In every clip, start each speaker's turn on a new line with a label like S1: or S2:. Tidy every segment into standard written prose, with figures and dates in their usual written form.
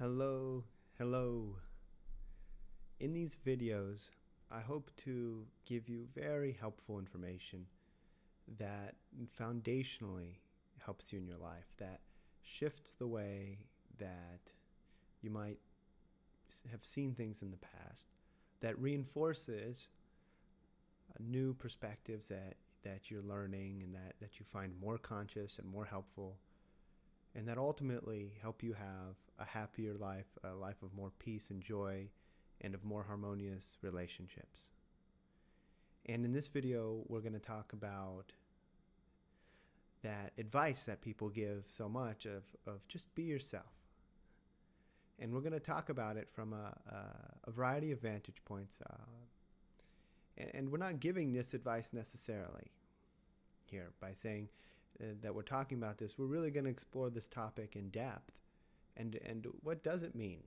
S1: Hello, hello. In these videos, I hope to give you very helpful information that foundationally helps you in your life, that shifts the way that you might have seen things in the past, that reinforces new perspectives that you're learning and that you find more conscious and more helpful, and that ultimately help you have a happier life, a life of more peace and joy, and of more harmonious relationships. And in this video, we're going to talk about that advice that people give so much of just be yourself. And we're going to talk about it from a variety of vantage points. And we're not giving this advice necessarily here by saying that we're talking about this. We're really going to explore this topic in depth. And what does it mean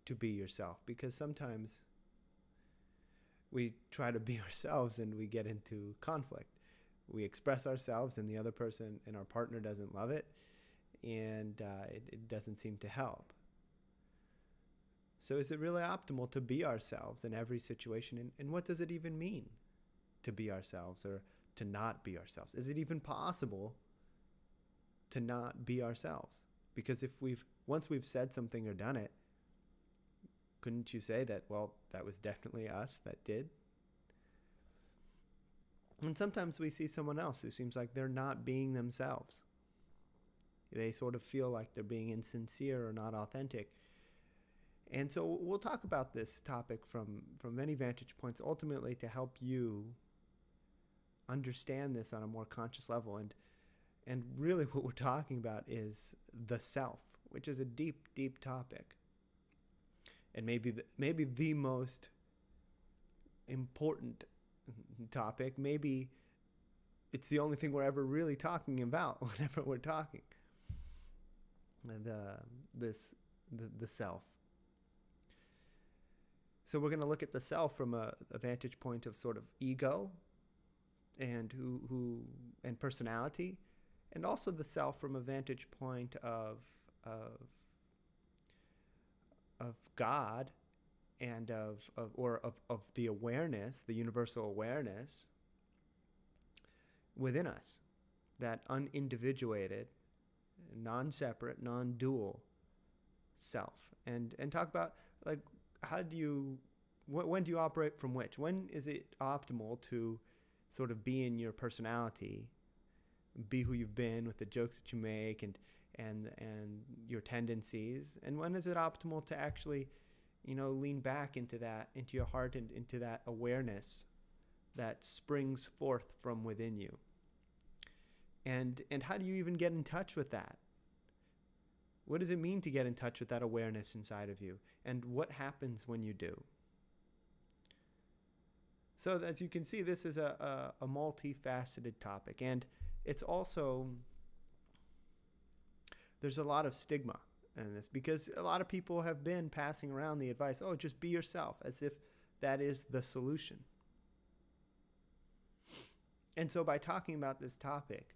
S1: to be yourself? Because sometimes we try to be ourselves and we get into conflict. We express ourselves and the other person and our partner doesn't love it, and it doesn't seem to help. So is it really optimal to be ourselves in every situation? And what does it even mean to be ourselves or to not be ourselves? Is it even possible to not be ourselves? Because if once we've said something or done it, couldn't you say that, well, that was definitely us that did? And sometimes we see someone else who seems like they're not being themselves. They sort of feel like they're being insincere or not authentic. And so we'll talk about this topic from many vantage points, ultimately to help you understand this on a more conscious level. And really what we're talking about is the self, which is a deep, deep topic. And maybe the most important topic. Maybe it's the only thing we're ever really talking about whenever we're talking. The self. So we're going to look at the self from a vantage point of sort of ego and and personality, and also the self from a vantage point of God and of the awareness, the universal awareness within us, that unindividuated, non-separate, non-dual self, and talk about like when do you operate from which? When is it optimal to sort of be in your personality, be who you've been with the jokes that you make and your tendencies, and when is it optimal to actually, lean back into your heart and into that awareness that springs forth from within you? And how do you even get in touch with that? What does it mean to get in touch with that awareness inside of you? And what happens when you do? So as you can see, this is a multifaceted topic. And it's also, there's a lot of stigma in this because a lot of people have been passing around the advice, oh, just be yourself, as if that is the solution. And so by talking about this topic,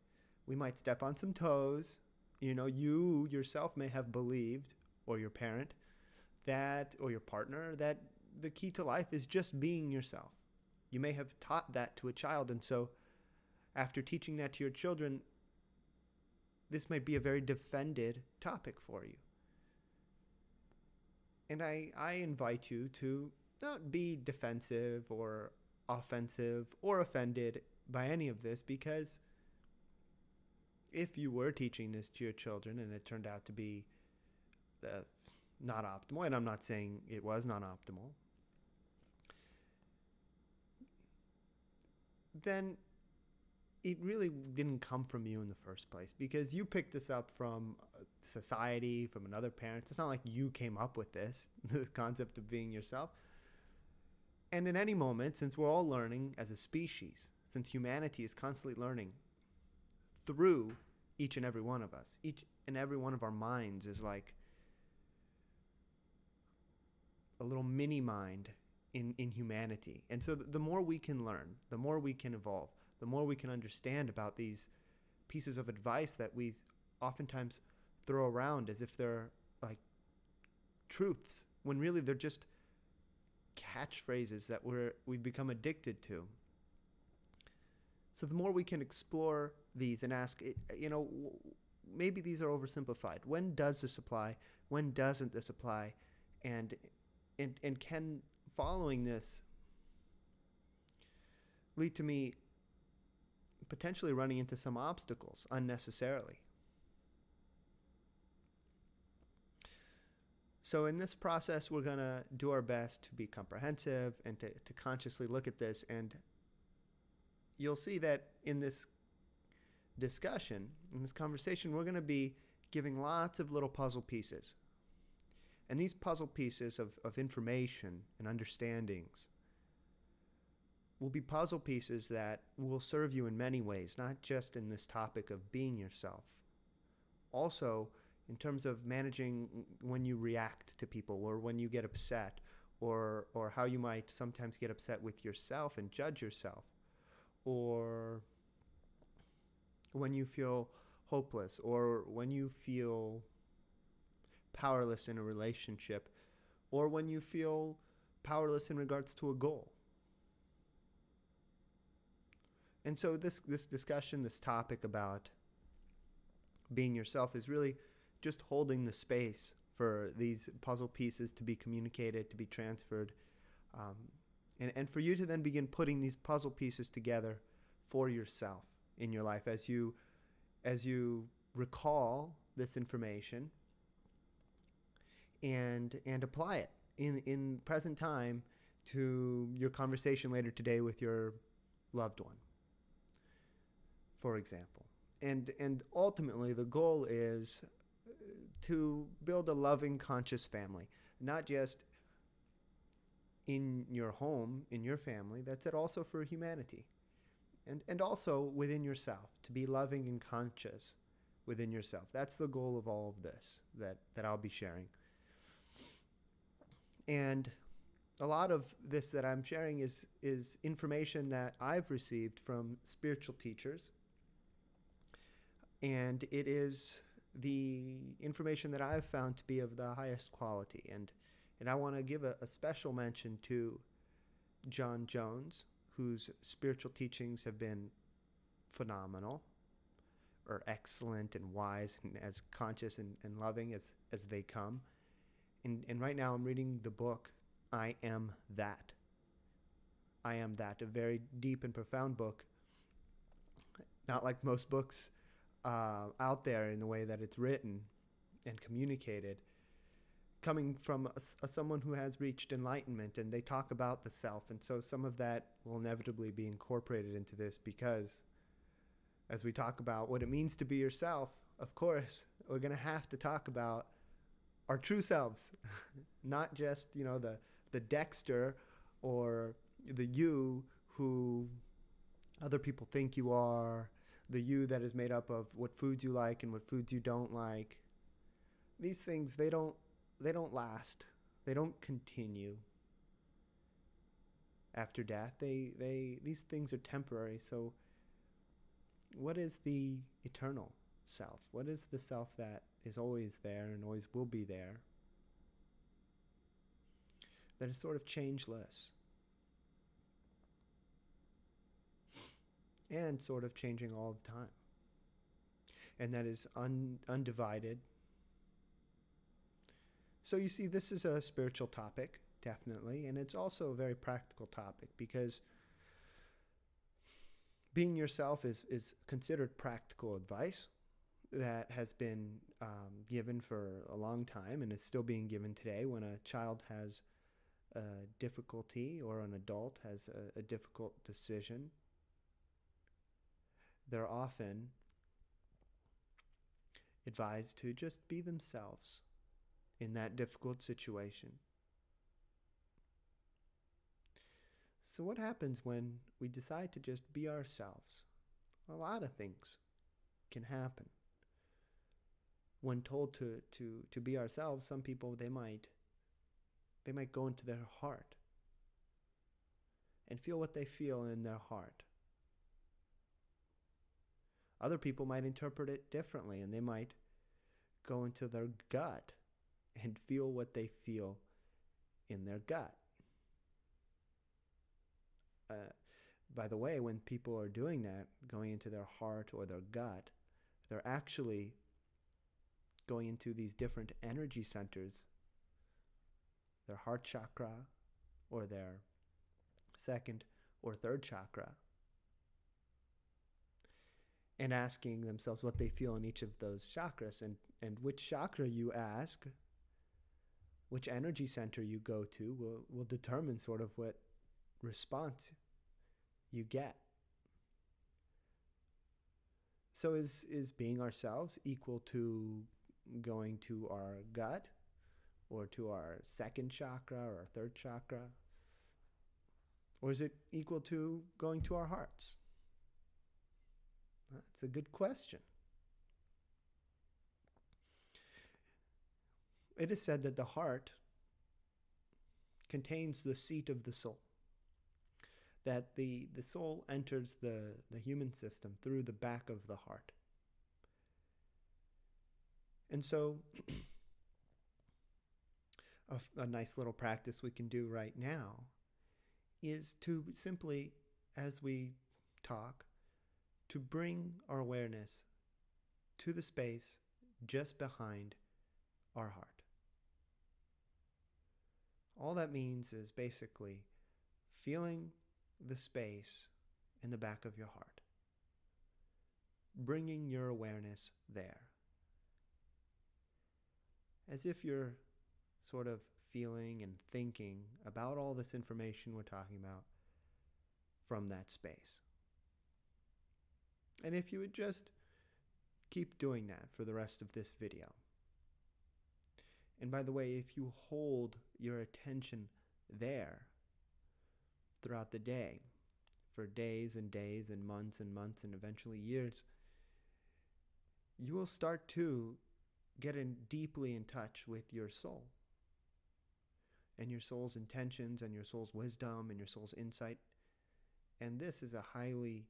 S1: we might step on some toes. You yourself may have believed, or your parent, or your partner, that the key to life is just being yourself. You may have taught that to a child, and so after teaching that to your children, this might be a very defended topic for you. And I invite you to not be defensive or offensive or offended by any of this, because if you were teaching this to your children and it turned out to be not optimal, and I'm not saying it was not optimal, then it really didn't come from you in the first place, because you picked this up from society, from another parent. It's not like you came up with this, the concept of being yourself. And in any moment, since we're all learning as a species, since humanity is constantly learning through each and every one of us, each and every one of our minds is like a little mini mind in humanity. And so the more we can learn, the more we can evolve, the more we can understand about these pieces of advice that we oftentimes throw around as if they're like truths when really they're just catchphrases that we've become addicted to. So the more we can explore these and ask, maybe these are oversimplified. When does this apply? When doesn't this apply? And can following this lead to me potentially running into some obstacles unnecessarily? So in this process, we're going to do our best to be comprehensive and to consciously look at this. And you'll see that in this discussion, in this conversation, we're going to be giving lots of little puzzle pieces. And these puzzle pieces of information and understandings will be puzzle pieces that will serve you in many ways, not just in this topic of being yourself. Also, in terms of managing when you react to people or when you get upset, or how you might sometimes get upset with yourself and judge yourself, or when you feel hopeless, or when you feel powerless in a relationship, or when you feel powerless in regards to a goal. And so this discussion, this topic about being yourself is really just holding the space for these puzzle pieces to be communicated, to be transferred, and for you to then begin putting these puzzle pieces together for yourself in your life as you recall this information and apply it in present time to your conversation later today with your loved one, for example. And ultimately, the goal is to build a loving, conscious family, not just in your home, in your family. That's it also for humanity. And also within yourself, to be loving and conscious within yourself. That's the goal of all of this that I'll be sharing. And a lot of this that I'm sharing is information that I've received from spiritual teachers. And it is the information that I've found to be of the highest quality. And I want to give a special mention to John Jones, whose spiritual teachings have been phenomenal, or excellent and wise and as conscious and loving as they come. And right now I'm reading the book, I Am That. I Am That, a very deep and profound book. Not like most books out there in the way that it's written and communicated, coming from someone who has reached enlightenment, and they talk about the self. And so some of that will inevitably be incorporated into this, because as we talk about what it means to be yourself, of course, we're going to have to talk about our true selves, not just, the Dexter or the you who other people think you are, the you that is made up of what foods you like and what foods you don't like. These things, they don't last. They don't continue after death. These things are temporary. So what is the eternal self? What is the self that is always there and always will be there? That is sort of changeless and sort of changing all the time. And that is undivided. So you see, this is a spiritual topic, definitely, and it's also a very practical topic, because being yourself is considered practical advice that has been given for a long time and is still being given today. When a child has a difficulty or an adult has a difficult decision, they're often advised to just be themselves in that difficult situation. So what happens when we decide to just be ourselves? A lot of things can happen. When told to be ourselves, some people, they might go into their heart and feel what they feel in their heart. Other people might interpret it differently, and they might go into their gut and feel what they feel in their gut. By the way, when people are doing that, going into their heart or their gut, they're actually going into these different energy centers, their heart chakra or their second or third chakra, and asking themselves what they feel in each of those chakras. And which chakra you ask, which energy center you go to, will determine sort of what response you get. So is being ourselves equal to going to our gut or to our second chakra or our third chakra? Or is it equal to going to our hearts? That's a good question. It is said that the heart contains the seat of the soul. That the soul enters the human system through the back of the heart. And so a nice little practice we can do right now is to simply, as we talk, to bring our awareness to the space just behind our heart. All that means is basically feeling the space in the back of your heart, bringing your awareness there, as if you're sort of feeling and thinking about all this information we're talking about from that space. And if you would just keep doing that for the rest of this video. And by the way, if you hold your attention there throughout the day, for days and days and months and eventually years, you will start to get deeply in touch with your soul and your soul's intentions and your soul's wisdom and your soul's insight. And this is a highly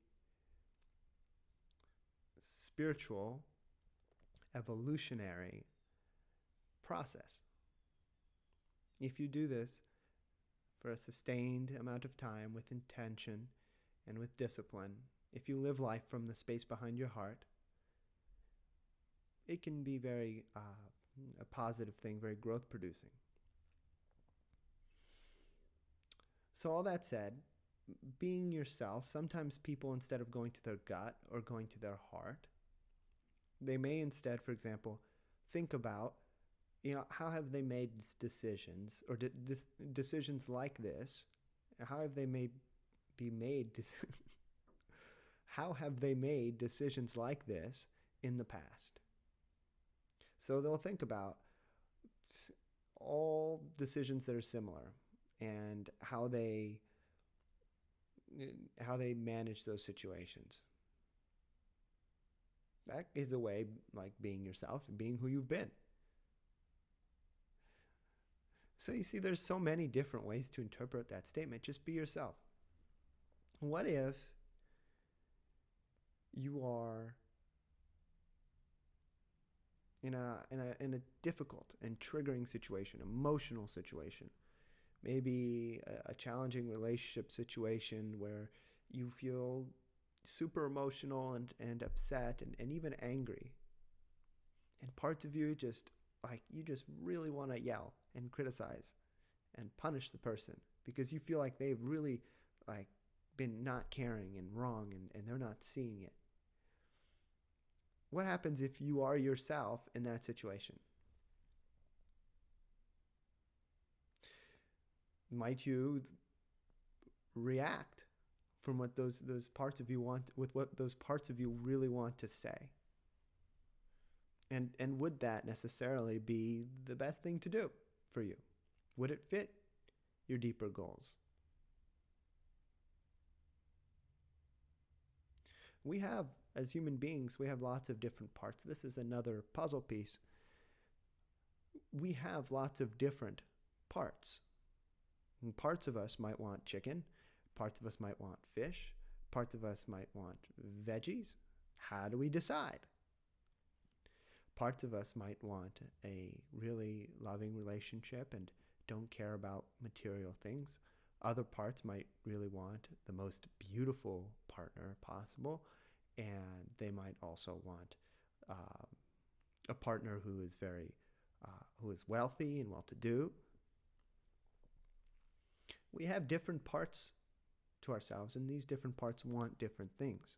S1: spiritual, evolutionary process. If you do this for a sustained amount of time with intention and with discipline, if you live life from the space behind your heart, it can be very a positive thing, very growth producing. So all that said, being yourself, sometimes people, instead of going to their gut or going to their heart, they may instead, for example, think about, how have they made decisions, or decisions like this? How have they how have they made decisions like this in the past? So they'll think about all decisions that are similar and how they manage those situations. That is a way, like being yourself and being who you've been. So you see, there's so many different ways to interpret that statement. Just be yourself. What if you are in a difficult and triggering situation, emotional situation, maybe a challenging relationship situation where you feel super emotional and upset and even angry, and parts of you just really want to yell and criticize and punish the person because you feel like they've really been not caring and wrong and they're not seeing it. What happens if you are yourself in that situation? Might you react from what those parts of you want, with what those parts of you really want to say? And would that necessarily be the best thing to do for you? Would it fit your deeper goals? We have, as human beings, we have lots of different parts. This is another puzzle piece. We have lots of different parts. And parts of us might want chicken. Parts of us might want fish. Parts of us might want veggies. How do we decide? Parts of us might want a really loving relationship and don't care about material things. Other parts might really want the most beautiful partner possible, and they might also want a partner who is who is wealthy and well-to-do. We have different parts to ourselves, and these different parts want different things.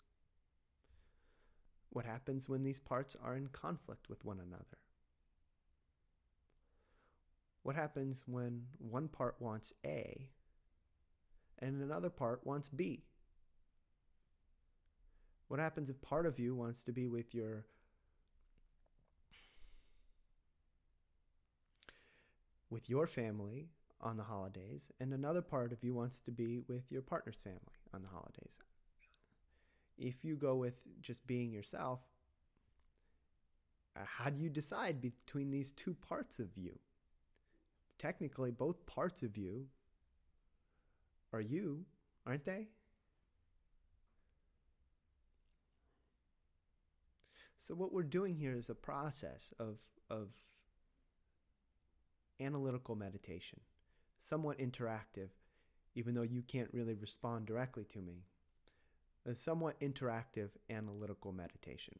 S1: What happens when these parts are in conflict with one another? What happens when one part wants A and another part wants B? What happens if part of you wants to be with your family on the holidays and another part of you wants to be with your partner's family on the holidays? If you go with just being yourself, how do you decide between these two parts of you? Technically, both parts of you are you, aren't they? So what we're doing here is a process of analytical meditation, somewhat interactive, even though you can't really respond directly to me. A somewhat interactive analytical meditation.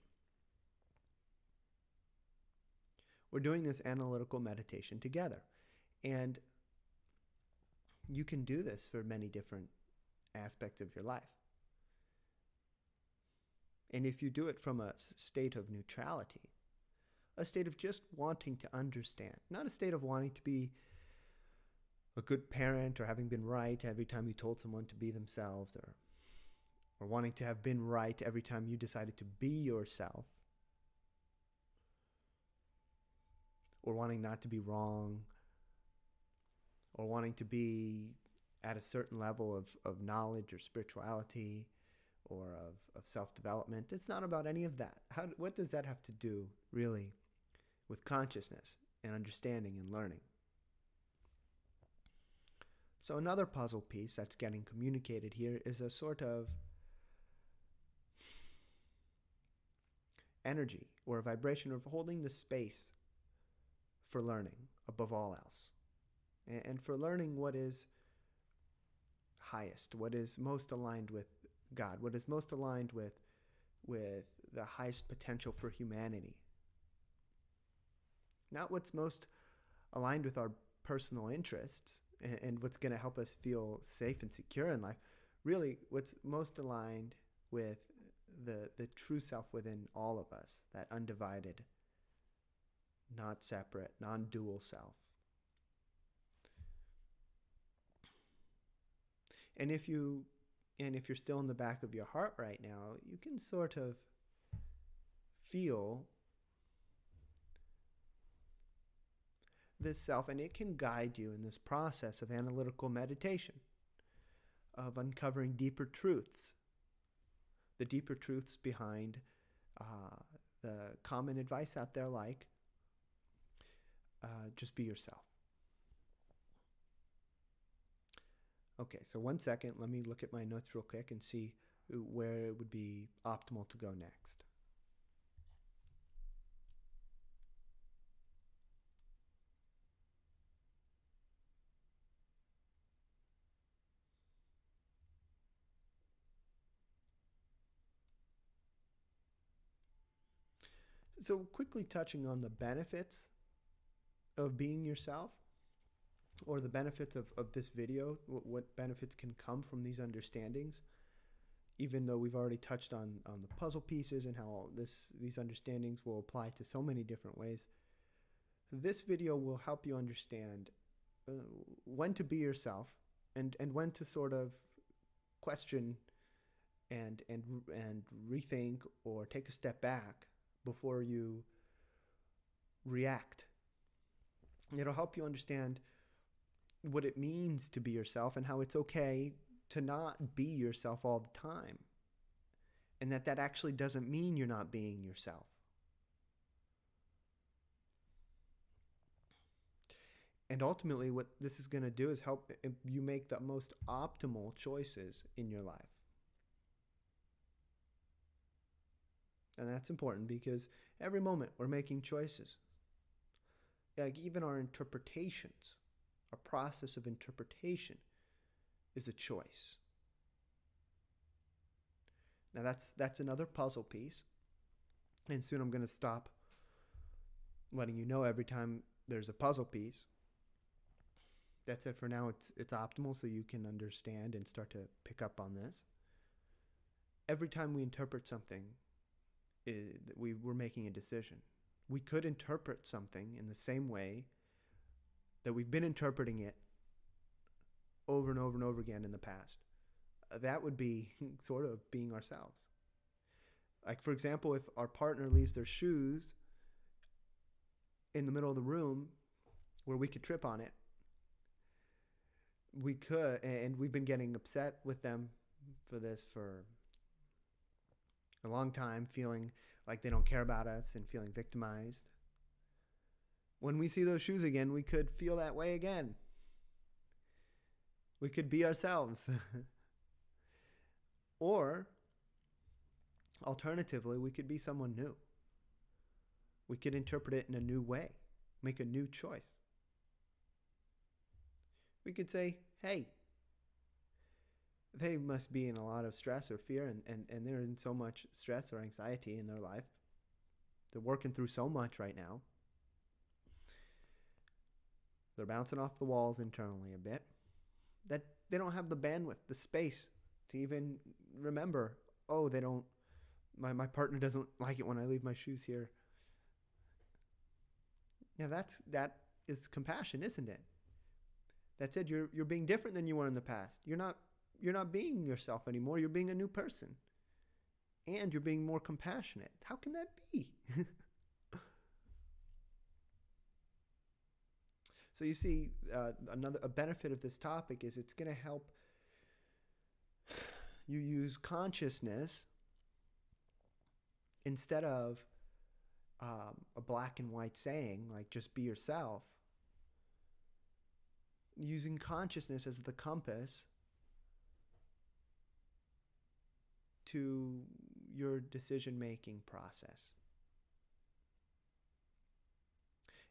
S1: We're doing this analytical meditation together, and you can do this for many different aspects of your life. And if you do it from a state of neutrality, a state of just wanting to understand, not a state of wanting to be a good parent or having been right every time you told someone to be themselves, or wanting to have been right every time you decided to be yourself, or wanting not to be wrong, or wanting to be at a certain level of knowledge or spirituality or of self-development. It's not about any of that. What does that have to do, really, with consciousness and understanding and learning? So another puzzle piece that's getting communicated here is a sort of energy or a vibration of holding the space for learning above all else. And for learning what is highest, what is most aligned with God, what is most aligned with the highest potential for humanity. Not what's most aligned with our personal interests and what's going to help us feel safe and secure in life. Really, what's most aligned with the true self within all of us, that undivided, not separate, non-dual self. And if you're still in the back of your heart right now, you can sort of feel this self, and it can guide you in this process of analytical meditation, of uncovering deeper truths, the deeper truths behind the common advice out there, like just be yourself. Okay, so 1 second, let me look at my notes real quick and see where it would be optimal to go next. So quickly touching on the benefits of being yourself, or the benefits of this video, what benefits can come from these understandings, even though we've already touched on the puzzle pieces and how these understandings will apply to so many different ways. This video will help you understand when to be yourself and when to sort of question and rethink or take a step back before you react. It'll help you understand what it means to be yourself and how it's okay to not be yourself all the time, and that actually doesn't mean you're not being yourself. And ultimately, what this is going to do is help you make the most optimal choices in your life. And that's important because every moment we're making choices. Like even our interpretations, our process of interpretation is a choice. Now that's another puzzle piece. And soon I'm going to stop letting you know every time there's a puzzle piece. That's it for now. It's optimal so you can understand and start to pick up on this. Every time we interpret something, we're making a decision. We could interpret something in the same way that we've been interpreting it over and over and over again in the past. That would be sort of being ourselves. Like, for example, if our partner leaves their shoes in the middle of the room where we could trip on it, we could, and we've been getting upset with them for this for a long time, feeling like they don't care about us and feeling victimized. When we see those shoes again, we could feel that way again. We could be ourselves. Or, alternatively, we could be someone new. We could interpret it in a new way, make a new choice. We could say, hey, they must be in a lot of stress or fear, and they're in so much stress or anxiety in their life. They're working through so much right now. They're bouncing off the walls internally a bit, that they don't have the bandwidth, the space to even remember, oh, they don't, my partner doesn't like it when I leave my shoes here. Yeah, that is compassion, isn't it? That said, you're being different than you were in the past. You're not being yourself anymore. You're being a new person. And you're being more compassionate. How can that be? So you see, a benefit of this topic is it's going to help you use consciousness instead of a black and white saying, like just be yourself. Using consciousness as the compass to your decision-making process.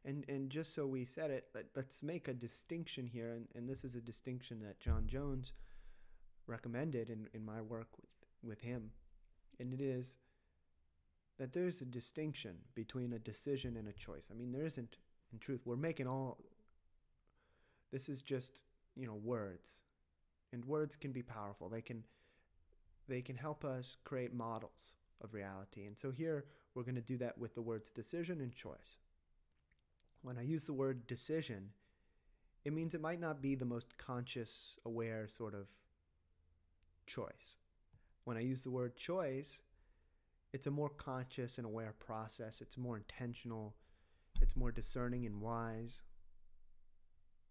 S1: And just so we said it, let's make a distinction here, and this is a distinction that John Jones recommended in my work with him, and it is that there's a distinction between a decision and a choice. I mean, there isn't, in truth. We're making this is just, words, and words can be powerful. They can help us create models of reality, and so here we're going to do that with the words decision and choice. When I use the word decision, it means it might not be the most conscious, aware sort of choice. When I use the word choice, it's a more conscious and aware process. It's more intentional. It's more discerning and wise.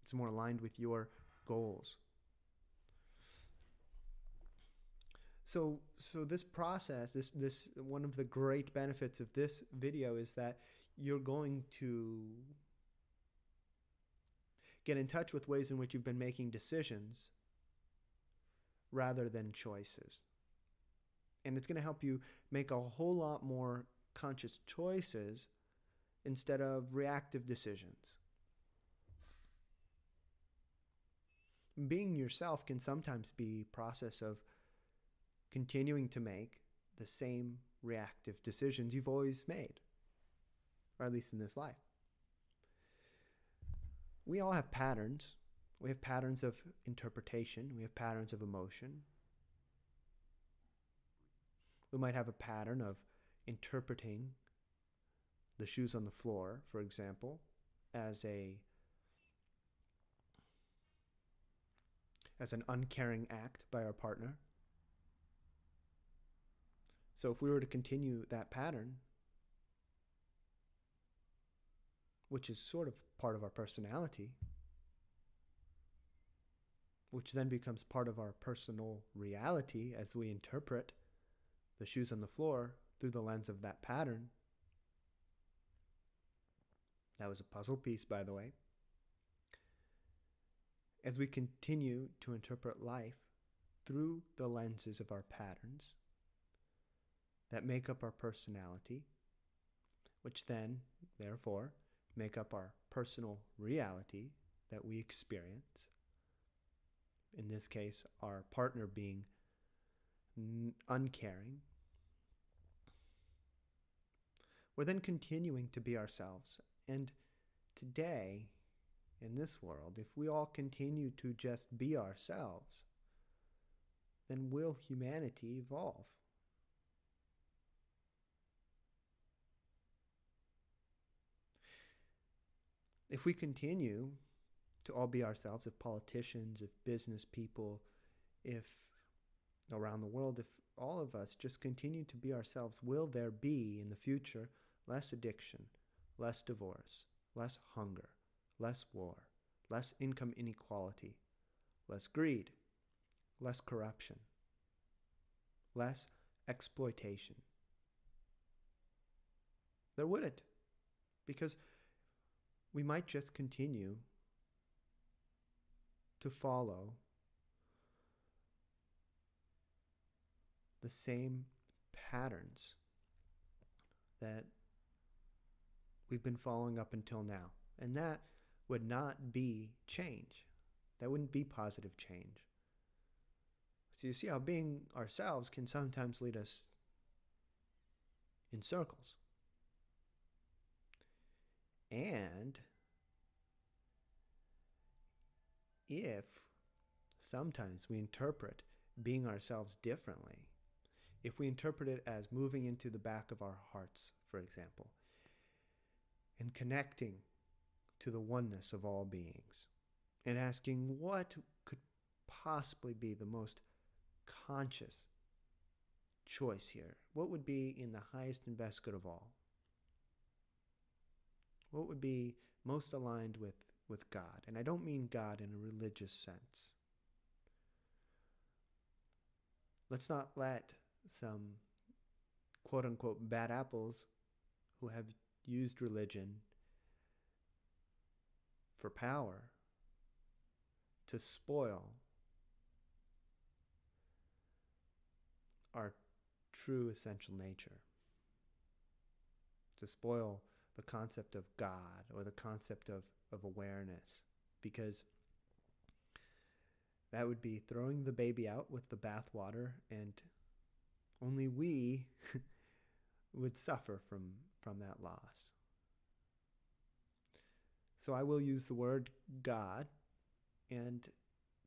S1: It's more aligned with your goals. So this process, this one of the great benefits of this video is that you're going to get in touch with ways in which you've been making decisions rather than choices. And it's going to help you make a whole lot more conscious choices instead of reactive decisions. Being yourself can sometimes be a process of continuing to make the same reactive decisions you've always made, or at least in this life. We all have patterns. We have patterns of interpretation. We have patterns of emotion. We might have a pattern of interpreting the shoes on the floor, for example, as an uncaring act by our partner. So if we were to continue that pattern, which is sort of part of our personality, which then becomes part of our personal reality as we interpret the shoes on the floor through the lens of that pattern. That was a puzzle piece, by the way. As we continue to interpret life through the lenses of our patterns, that make up our personality, which then, therefore, make up our personal reality that we experience. In this case, our partner being uncaring. We're then continuing to be ourselves. And today, in this world, if we all continue to just be ourselves, then will humanity evolve? If we continue to all be ourselves, if politicians, if business people, if around the world, if all of us just continue to be ourselves, will there be in the future less addiction, less divorce, less hunger, less war, less income inequality, less greed, less corruption, less exploitation? There wouldn't, because we might just continue to follow the same patterns that we've been following up until now. And that would not be change. That wouldn't be positive change. So you see how being ourselves can sometimes lead us in circles. And if sometimes we interpret being ourselves differently, if we interpret it as moving into the back of our hearts, for example, and connecting to the oneness of all beings, and asking what could possibly be the most conscious choice here, what would be in the highest and best good of all? What would be most aligned with God? And I don't mean God in a religious sense. Let's not let some quote-unquote bad apples who have used religion for power to spoil our true essential nature, to spoil the concept of God or the concept of awareness, because that would be throwing the baby out with the bathwater, and only we would suffer from that loss. So I will use the word God, and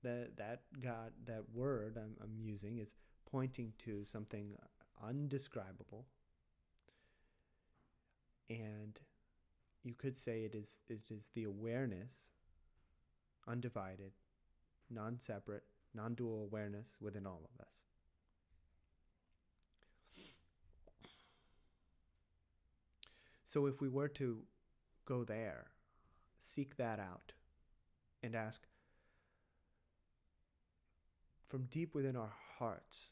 S1: that God, that word I'm using is pointing to something undescribable. And you could say it is the awareness, undivided, non-separate, non-dual awareness within all of us. So if we were to go there, seek that out, and ask from deep within our hearts,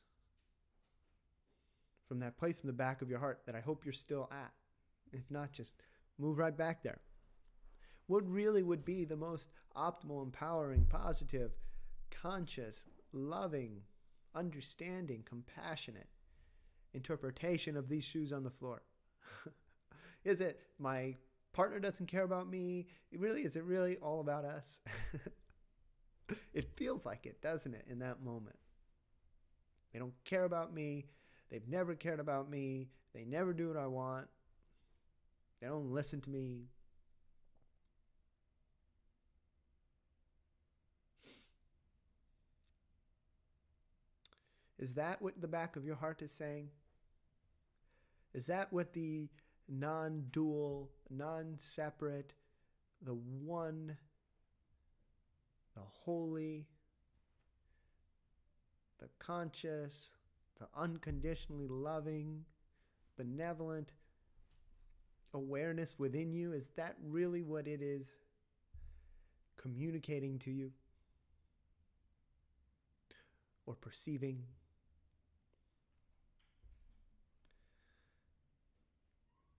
S1: from that place in the back of your heart that I hope you're still at, if not, just move right back there. What really would be the most optimal, empowering, positive, conscious, loving, understanding, compassionate interpretation of these shoes on the floor? Is it my partner doesn't care about me? Is it really all about us? It feels like it, doesn't it, in that moment? They don't care about me. They've never cared about me. They never do what I want. They don't listen to me. Is that what the back of your heart is saying? Is that what the non-dual, non-separate, the one, the holy, the conscious, the unconditionally loving, benevolent awareness within you, is that really what it is communicating to you or perceiving?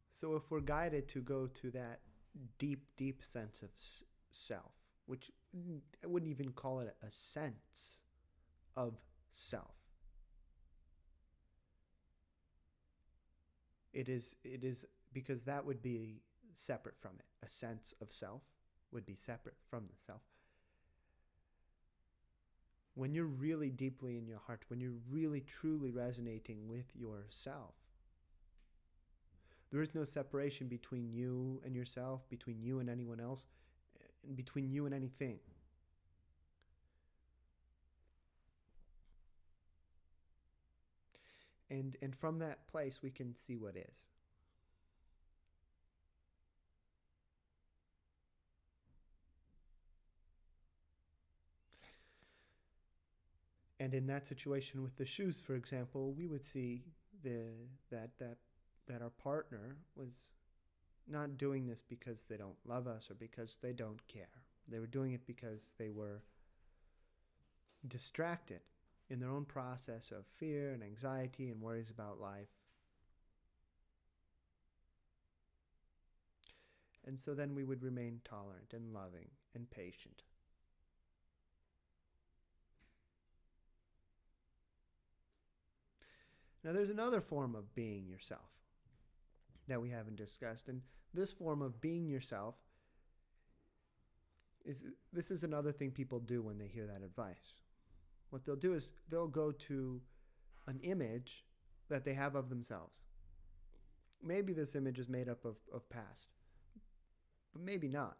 S1: So if we're guided to go to that deep, deep sense of self, which I wouldn't even call it a sense of self, It is because that would be separate from it. A sense of self would be separate from the self. When you're really deeply in your heart, when you're really truly resonating with yourself, there is no separation between you and yourself, between you and anyone else, and between you and anything. And from that place, we can see what is. And in that situation with the shoes, for example, we would see that our partner was not doing this because they don't love us or because they don't care. They were doing it because they were distracted in their own process of fear and anxiety and worries about life. And so then we would remain tolerant and loving and patient. Now there's another form of being yourself that we haven't discussed. And this form of being yourself this is another thing people do when they hear that advice. What they'll do is they'll go to an image that they have of themselves. Maybe this image is made up of past, but maybe not.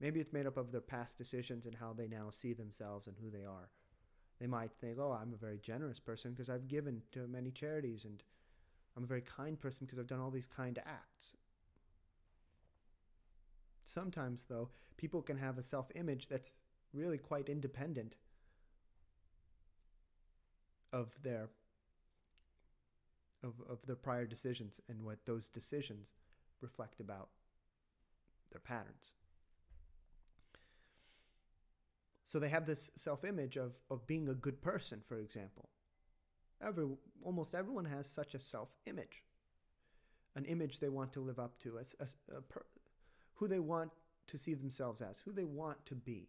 S1: Maybe it's made up of their past decisions and how they now see themselves and who they are. They might think, oh, I'm a very generous person because I've given to many charities, and I'm a very kind person because I've done all these kind acts. Sometimes, though, people can have a self-image that's really quite independent of their prior decisions and what those decisions reflect about their patterns. So they have this self-image of being a good person, for example. Almost everyone has such a self-image, an image they want to live up to, who they want to see themselves as, who they want to be.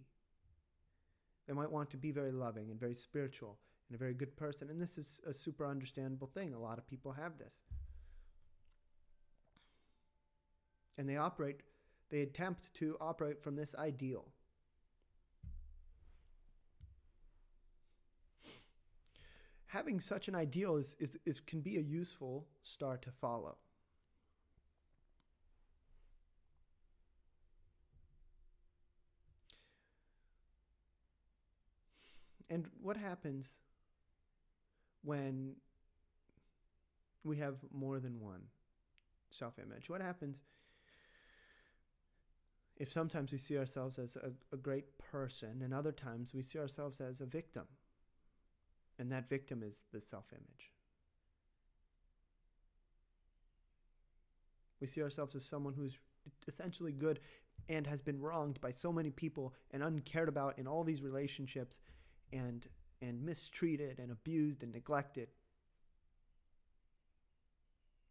S1: They might want to be very loving and very spiritual and a very good person, and this is a super understandable thing. A lot of people have this. And they attempt to operate from this ideal. Having such an ideal can be a useful star to follow. And what happens when we have more than one self-image? What happens if sometimes we see ourselves as a great person and other times we see ourselves as a victim? And that victim is the self-image. We see ourselves as someone who's essentially good and has been wronged by so many people and uncared about in all these relationships and mistreated and abused and neglected.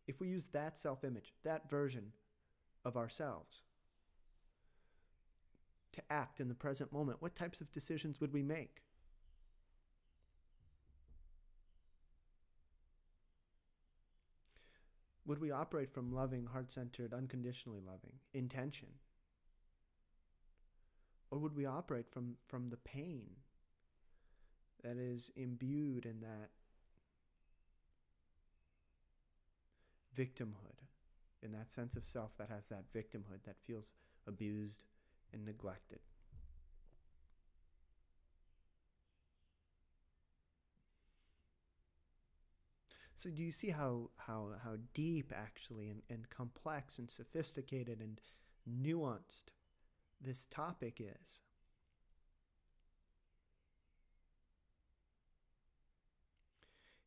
S1: If we use that self-image, that version of ourselves, to act in the present moment, what types of decisions would we make? Would we operate from loving, heart-centered, unconditionally loving intention? Or would we operate from the pain that is imbued in that victimhood, in that sense of self that has that victimhood, that feels abused and neglected? So do you see how deep actually and complex and sophisticated and nuanced this topic is?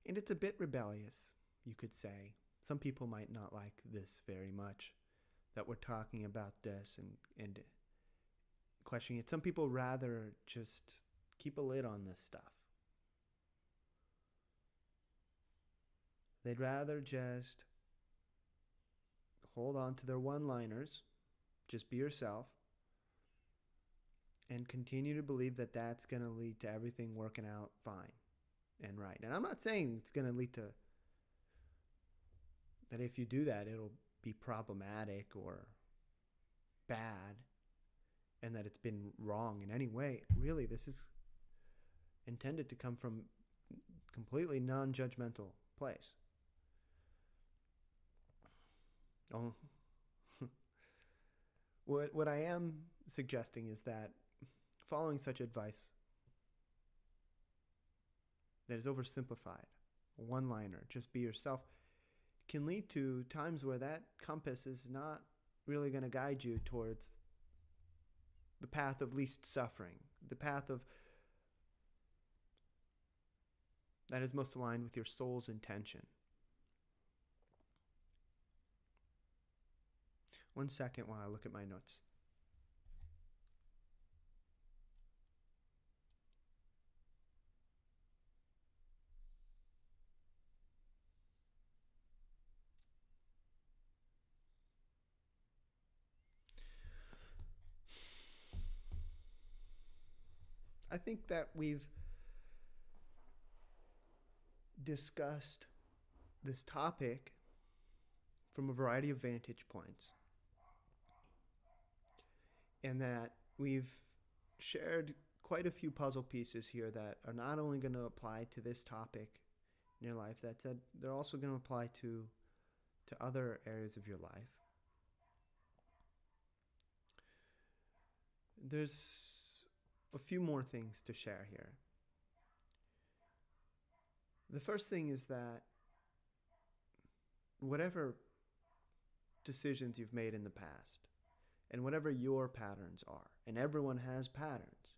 S1: And it's a bit rebellious, you could say. Some people might not like this very much, that we're talking about this and questioning it. Some people rather just keep a lid on this stuff. They'd rather just hold on to their one-liners, just be yourself, and continue to believe that that's going to lead to everything working out fine and right. And I'm not saying it's going to lead to that if you do that, it'll be problematic or bad, and that it's been wrong in any way. Really, this is intended to come from completely non-judgmental place. Oh, what I am suggesting is that following such advice that is oversimplified, one-liner, just be yourself, can lead to times where that compass is not really going to guide you towards the path of least suffering, the path of that is most aligned with your soul's intention. One second while I look at my notes. I think that we've discussed this topic from a variety of vantage points, and that we've shared quite a few puzzle pieces here that are not only going to apply to this topic in your life, that said, they're also going to apply to other areas of your life. There's a few more things to share here. The first thing is that whatever decisions you've made in the past, and whatever your patterns are, and everyone has patterns,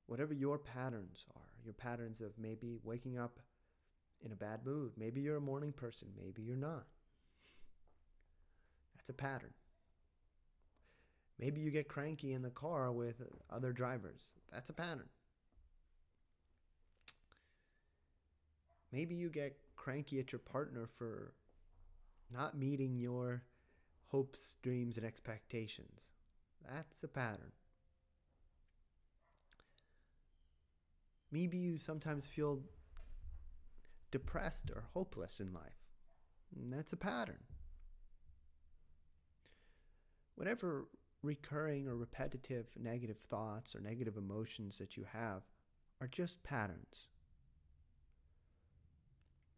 S1: whatever your patterns are, your patterns of maybe waking up in a bad mood, maybe you're a morning person, maybe you're not. That's a pattern. Maybe you get cranky in the car with other drivers. That's a pattern. Maybe you get cranky at your partner for not meeting your hopes, dreams, and expectations. That's a pattern. Maybe you sometimes feel depressed or hopeless in life. And that's a pattern. Whatever recurring or repetitive negative thoughts or negative emotions that you have are just patterns.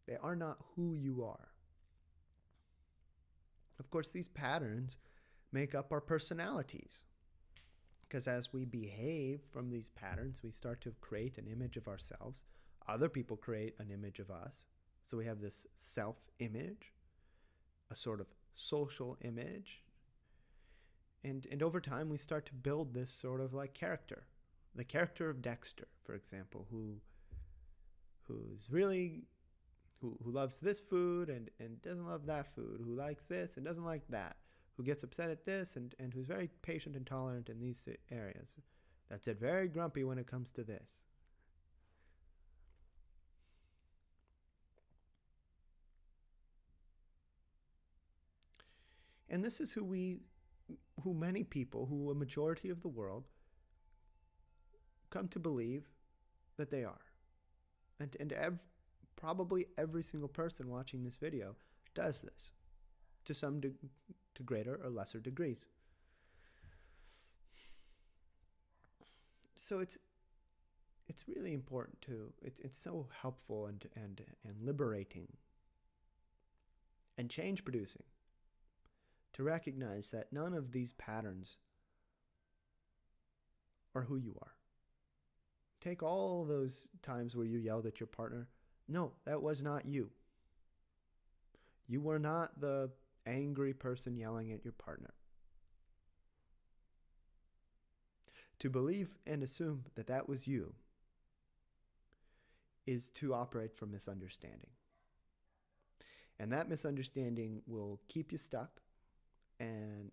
S1: They are not who you are. Of course, these patterns make up our personalities, because as we behave from these patterns, we start to create an image of ourselves. Other people create an image of us. So we have this self-image, a sort of social image. And over time, we start to build this sort of like character. The character of Dexter, for example, who loves this food and doesn't love that food, who likes this and doesn't like that, who gets upset at this and who's very patient and tolerant in these areas. That's it, very grumpy when it comes to this. And this is who many people, who a majority of the world, come to believe that they are. And probably every single person watching this video does this to some to greater or lesser degrees. So it's really important to, it's so helpful and liberating and change producing to recognize that none of these patterns are who you are. Take all those times where you yelled at your partner. No, that was not you. You were not the angry person yelling at your partner. To believe and assume that that was you is to operate from misunderstanding. And that misunderstanding will keep you stuck, and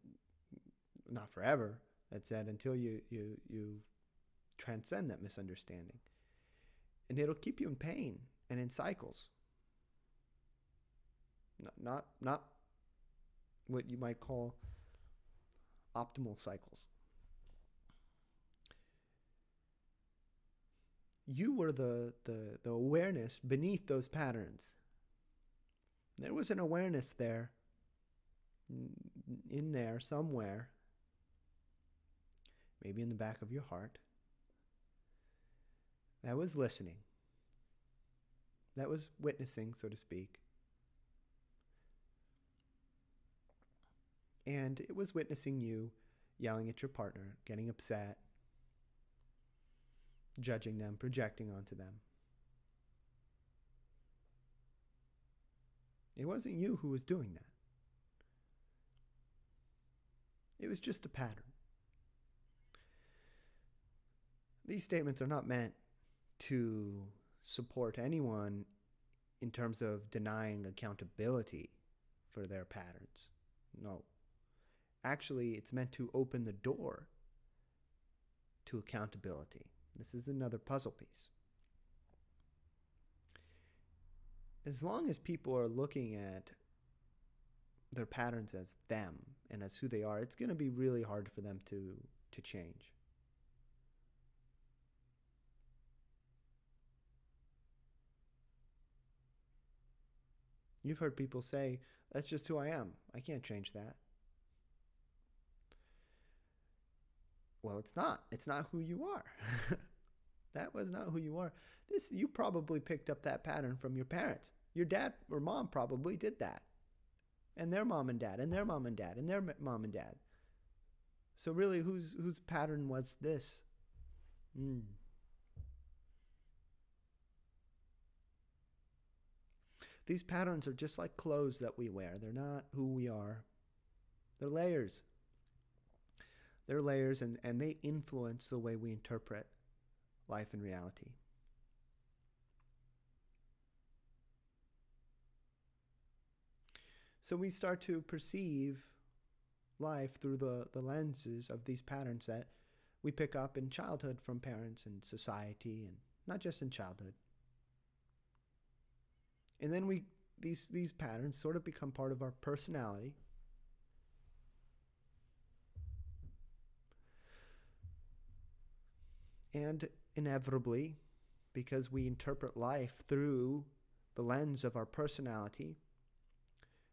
S1: not forever, that said, until you transcend that misunderstanding. And it'll keep you in pain and in cycles. Not what you might call optimal cycles. You were the awareness beneath those patterns. There was an awareness there, in there somewhere, maybe in the back of your heart, that was listening, that was witnessing, so to speak. And it was witnessing you yelling at your partner, getting upset, judging them, projecting onto them. It wasn't you who was doing that. It was just a pattern. These statements are not meant to support anyone in terms of denying accountability for their patterns. No. Actually, it's meant to open the door to accountability. This is another puzzle piece. As long as people are looking at their patterns as them and as who they are, it's going to be really hard for them to change. You've heard people say, that's just who I am. I can't change that. Well, it's not. It's not who you are. That was not who you are. You probably picked up that pattern from your parents. Your dad or mom probably did that. And their mom and dad, and their mom and dad, and their mom and dad. So really, whose pattern was this? These patterns are just like clothes that we wear. They're not who we are. They're layers. They're layers, and they influence the way we interpret life and reality. So we start to perceive life through the lenses of these patterns that we pick up in childhood from parents and society, and not just in childhood. And then these patterns sort of become part of our personality. And inevitably, because we interpret life through the lens of our personality,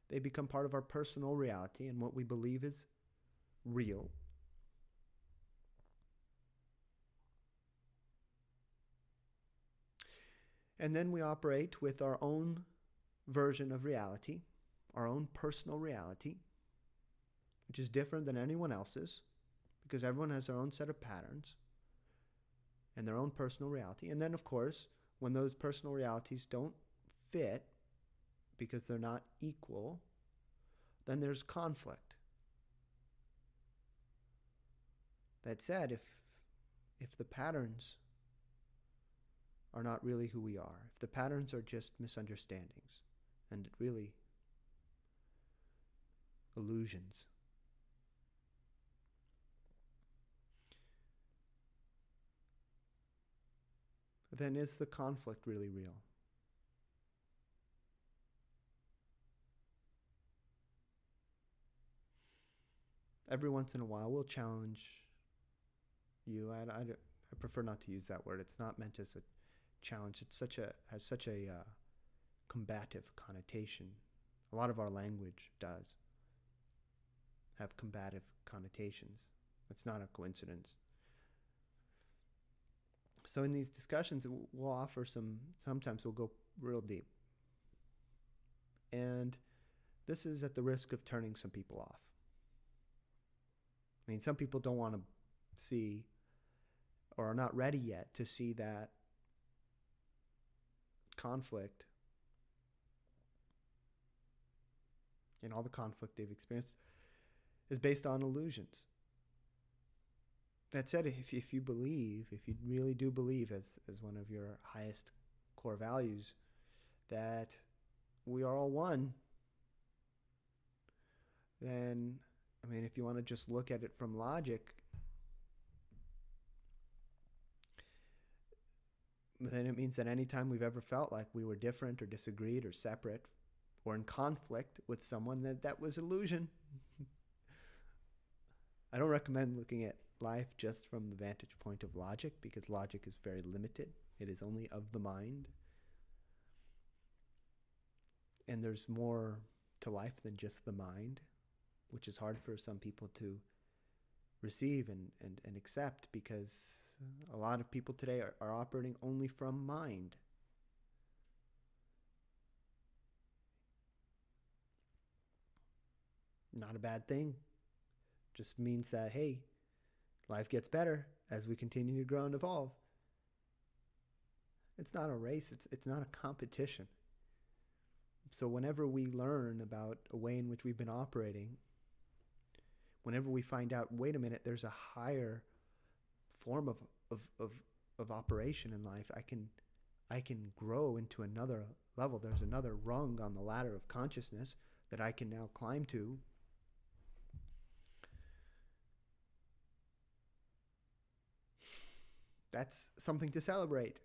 S1: they become part of our personal reality and what we believe is real. And then we operate with our own version of reality, our own personal reality, which is different than anyone else's, because everyone has their own set of patterns and their own personal reality. And then, of course, when those personal realities don't fit because they're not equal, then there's conflict. That said, if the patterns are not really who we are, if the patterns are just misunderstandings and really illusions, then is the conflict really real? Every once in a while, we'll challenge you. I prefer not to use that word. It's not meant as a challenge. It's has such a combative connotation. A lot of our language does have combative connotations. It's not a coincidence. So in these discussions, we'll offer sometimes we'll go real deep. And this is at the risk of turning some people off. I mean, some people don't want to see, or are not ready yet to see, that conflict and all the conflict they've experienced is based on illusions. That said, if you really do believe, as one of your highest core values, that we are all one, then, I mean, if you want to just look at it from logic, then it means that anytime we've ever felt like we were different or disagreed or separate or in conflict with someone, that was illusion. I don't recommend looking at life just from the vantage point of logic, because logic is very limited. It is only of the mind. And there's more to life than just the mind, which is hard for some people to receive and accept, because a lot of people today are operating only from mind. Not a bad thing. Just means that, hey, life gets better as we continue to grow and evolve. It's not a race. It's not a competition. So whenever we learn about a way in which we've been operating, whenever we find out, wait a minute, there's a higher form of operation in life, I can grow into another level. There's another rung on the ladder of consciousness that I can now climb to. That's something to celebrate.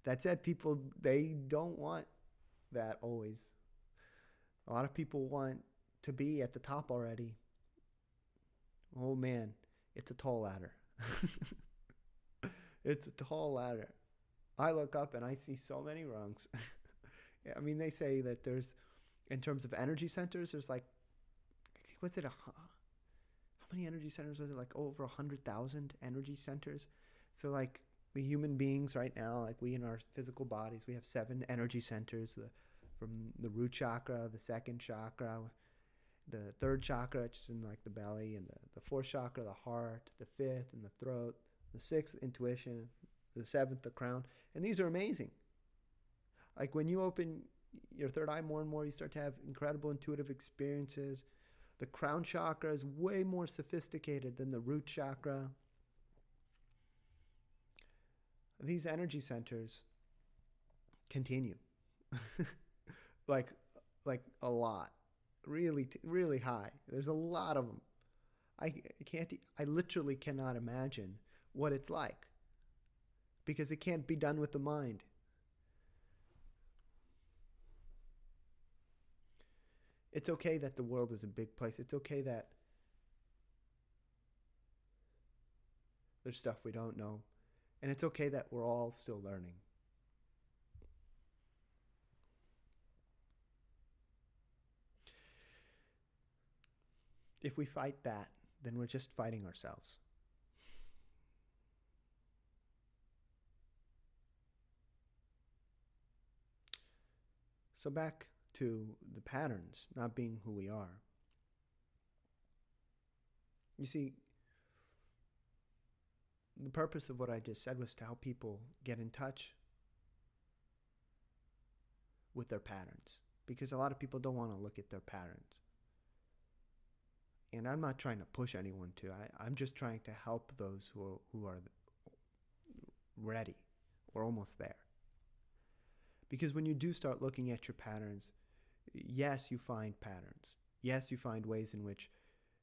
S1: That said, people, they don't want that always. A lot of people want to be at the top already. Oh man, it's a tall ladder. It's a tall ladder. I look up and I see so many rungs. I mean, they say that there's, in terms of energy centers, there's like, what's it, how many energy centers was it? Like over 100,000 energy centers. So like the human beings right now, like we in our physical bodies, we have 7 energy centers, from the root chakra, the second chakra, the third chakra, which is in like the belly, and the fourth chakra, the heart, the fifth, and the throat, the sixth, intuition, the seventh, the crown. And these are amazing. Like when you open your third eye more and more, you start to have incredible intuitive experiences. The crown chakra is way more sophisticated than the root chakra. These energy centers continue. like a lot. Really, really high. There's a lot of them. I literally cannot imagine what it's like, because it can't be done with the mind. It's okay that the world is a big place. It's okay that there's stuff we don't know. And it's okay that we're all still learning. If we fight that, then we're just fighting ourselves. So back to the patterns not being who we are. You see, the purpose of what I just said was to help people get in touch with their patterns, because a lot of people don't want to look at their patterns. And I'm not trying to push anyone to. I'm just trying to help those who are ready or almost there. Because when you do start looking at your patterns, yes, you find patterns. Yes, you find ways in which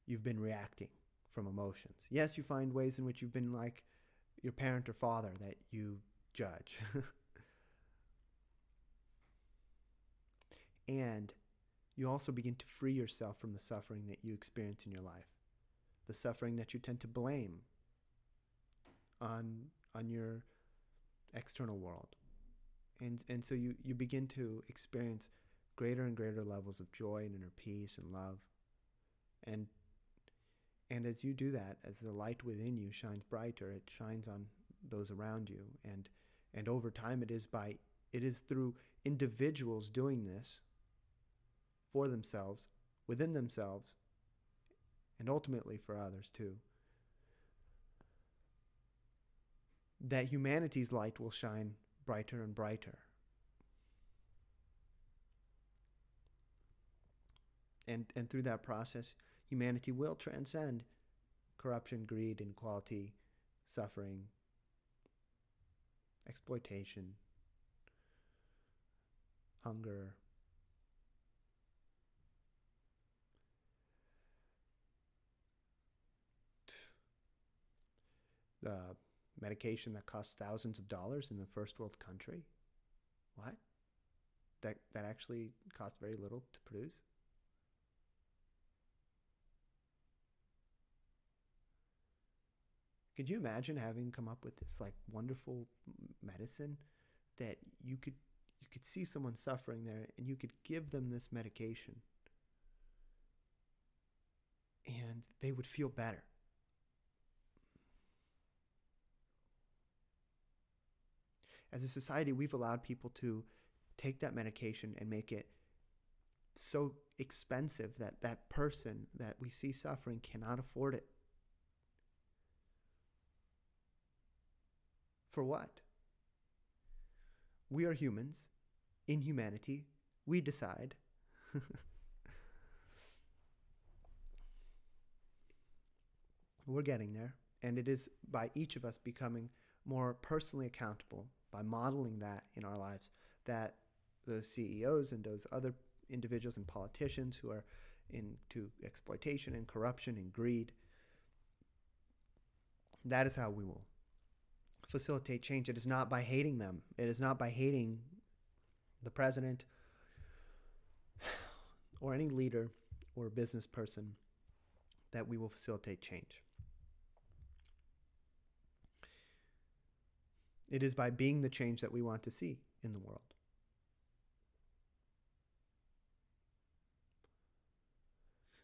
S1: you've been reacting from emotions. Yes, you find ways in which you've been like your parent or father that you judge. And you also begin to free yourself from the suffering that you experience in your life. The suffering that you tend to blame on your external world. And so you begin to experience greater and greater levels of joy and inner peace and love. And as you do that, as the light within you shines brighter, it shines on those around you. And over time, it is through individuals doing this for themselves, within themselves, and ultimately for others too, that humanity's light will shine brighter and brighter. And through that process, humanity will transcend corruption, greed, inequality, suffering, exploitation, hunger. The medication that costs thousands of dollars in a first world country? What? That actually costs very little to produce? Could you imagine having come up with this like wonderful medicine that you could see someone suffering there and you could give them this medication and they would feel better? As a society, we've allowed people to take that medication and make it so expensive that that person that we see suffering cannot afford it. For what? We are humans. In humanity, we decide. We're getting there. And it is by each of us becoming more personally accountable, by modeling that in our lives, that those CEOs and those other individuals and politicians who are into exploitation and corruption and greed, that is how we will facilitate change. It is not by hating them. It is not by hating the president or any leader or business person that we will facilitate change. It is by being the change that we want to see in the world.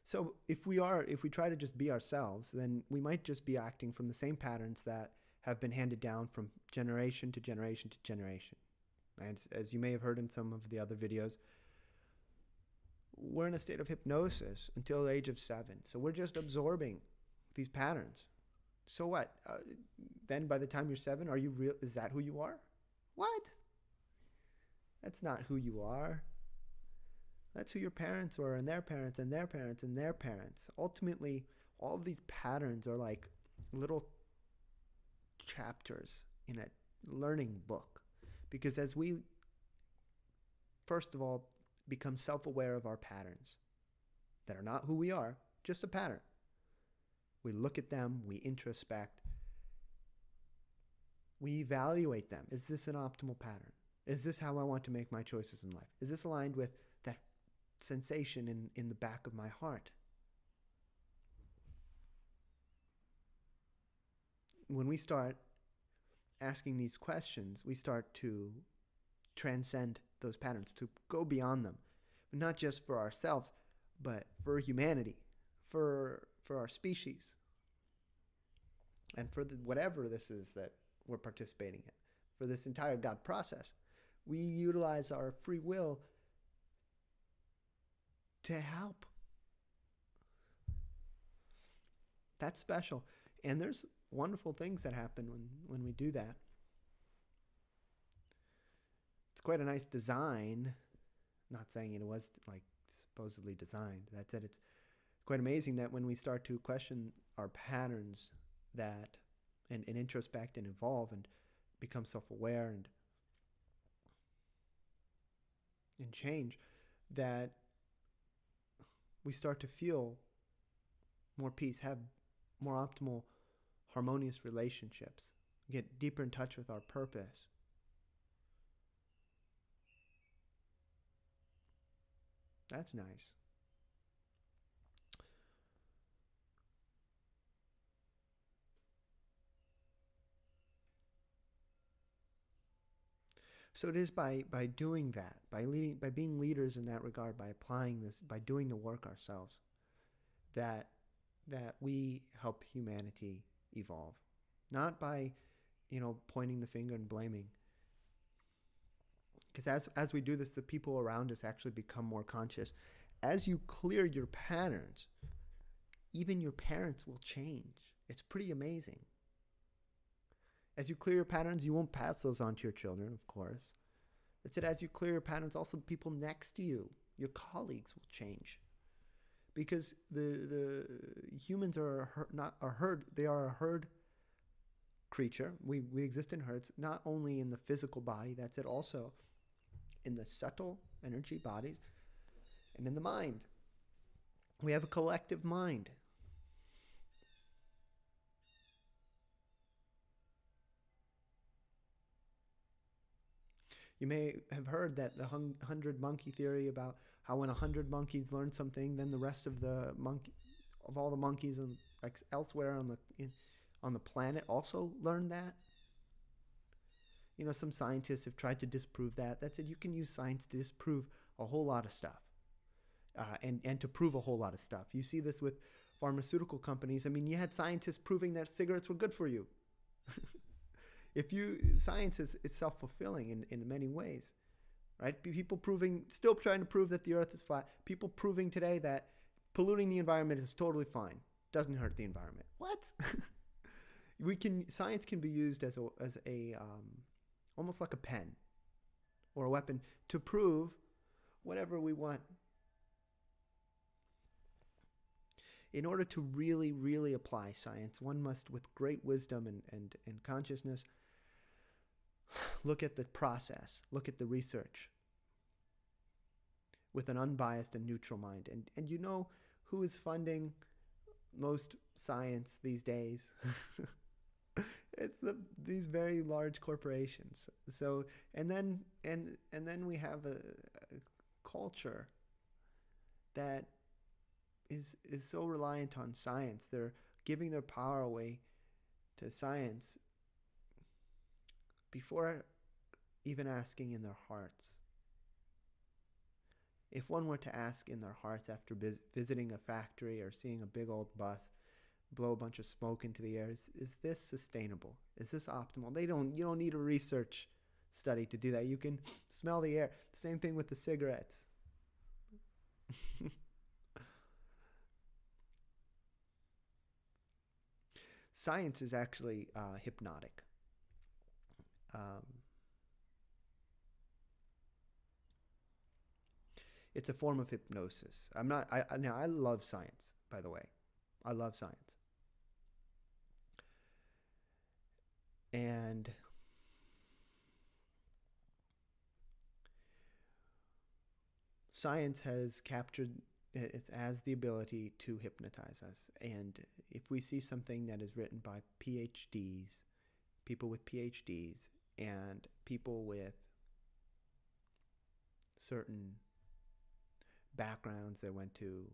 S1: So if we try to just be ourselves, then we might just be acting from the same patterns that have been handed down from generation to generation to generation. And as you may have heard in some of the other videos, we're in a state of hypnosis until the age of 7. So we're just absorbing these patterns. So what? Then by the time you're 7, are you real? Is that who you are? What? That's not who you are. That's who your parents were, and their parents, and their parents, and their parents. Ultimately, all of these patterns are like little chapters in a learning book. Because as we, first of all, become self-aware of our patterns that are not who we are, just a pattern. We look at them, we introspect, we evaluate them. Is this an optimal pattern? Is this how I want to make my choices in life? Is this aligned with that sensation in the back of my heart? When we start asking these questions, we start to transcend those patterns, to go beyond them, not just for ourselves, but for humanity, for our species, and for whatever this is that we're participating in, for this entire God process. We utilize our free will to help. That's special. And there's wonderful things that happen when we do that. It's quite a nice design. Not saying it was like supposedly designed. That said, it's quite amazing that when we start to question our patterns and introspect and evolve and become self-aware and change, that we start to feel more peace, have more optimal, harmonious relationships, get deeper in touch with our purpose. That's nice. So it is by doing that, by being leaders in that regard, by applying this, by doing the work ourselves, that we help humanity evolve. Not by, pointing the finger and blaming. Because as we do this, the people around us actually become more conscious. As you clear your patterns, even your parents will change. It's pretty amazing. As you clear your patterns, you won't pass those on to your children, of course. It's that as you clear your patterns, also the people next to you, your colleagues, will change. Because the humans are a herd. They are a herd creature. We exist in herds, not only in the physical body, that's it, also in the subtle energy bodies and in the mind. We have a collective mind. You may have heard that the 100 monkey theory about how when 100 monkeys learn something, then the rest of all the monkeys and like elsewhere on the planet also learned that. You know, some scientists have tried to disprove that. That said, you can use science to disprove a whole lot of stuff, and to prove a whole lot of stuff. You see this with pharmaceutical companies. I mean, you had scientists proving that cigarettes were good for you. Science is self-fulfilling in many ways, right? People still trying to prove that the earth is flat. People proving today that polluting the environment is totally fine. Doesn't hurt the environment. What? Science can be used as a almost like a pen or a weapon to prove whatever we want. In order to really, really apply science, one must, with great wisdom and consciousness, look at the process, look at the research with an unbiased and neutral mind. And you know who is funding most science these days? It's these very large corporations. So and then we have a culture that is so reliant on science. They're giving their power away to science before even asking in their hearts. If one were to ask in their hearts after visiting a factory or seeing a big old bus blow a bunch of smoke into the air, is this sustainable? Is this optimal? You don't need a research study to do that. You can smell the air. Same thing with the cigarettes. Science is actually hypnotic. It's a form of hypnosis. I love science, by the way. I love science. And science has the ability to hypnotize us. And if we see something that is written by PhDs, people with PhDs, and people with certain backgrounds that went to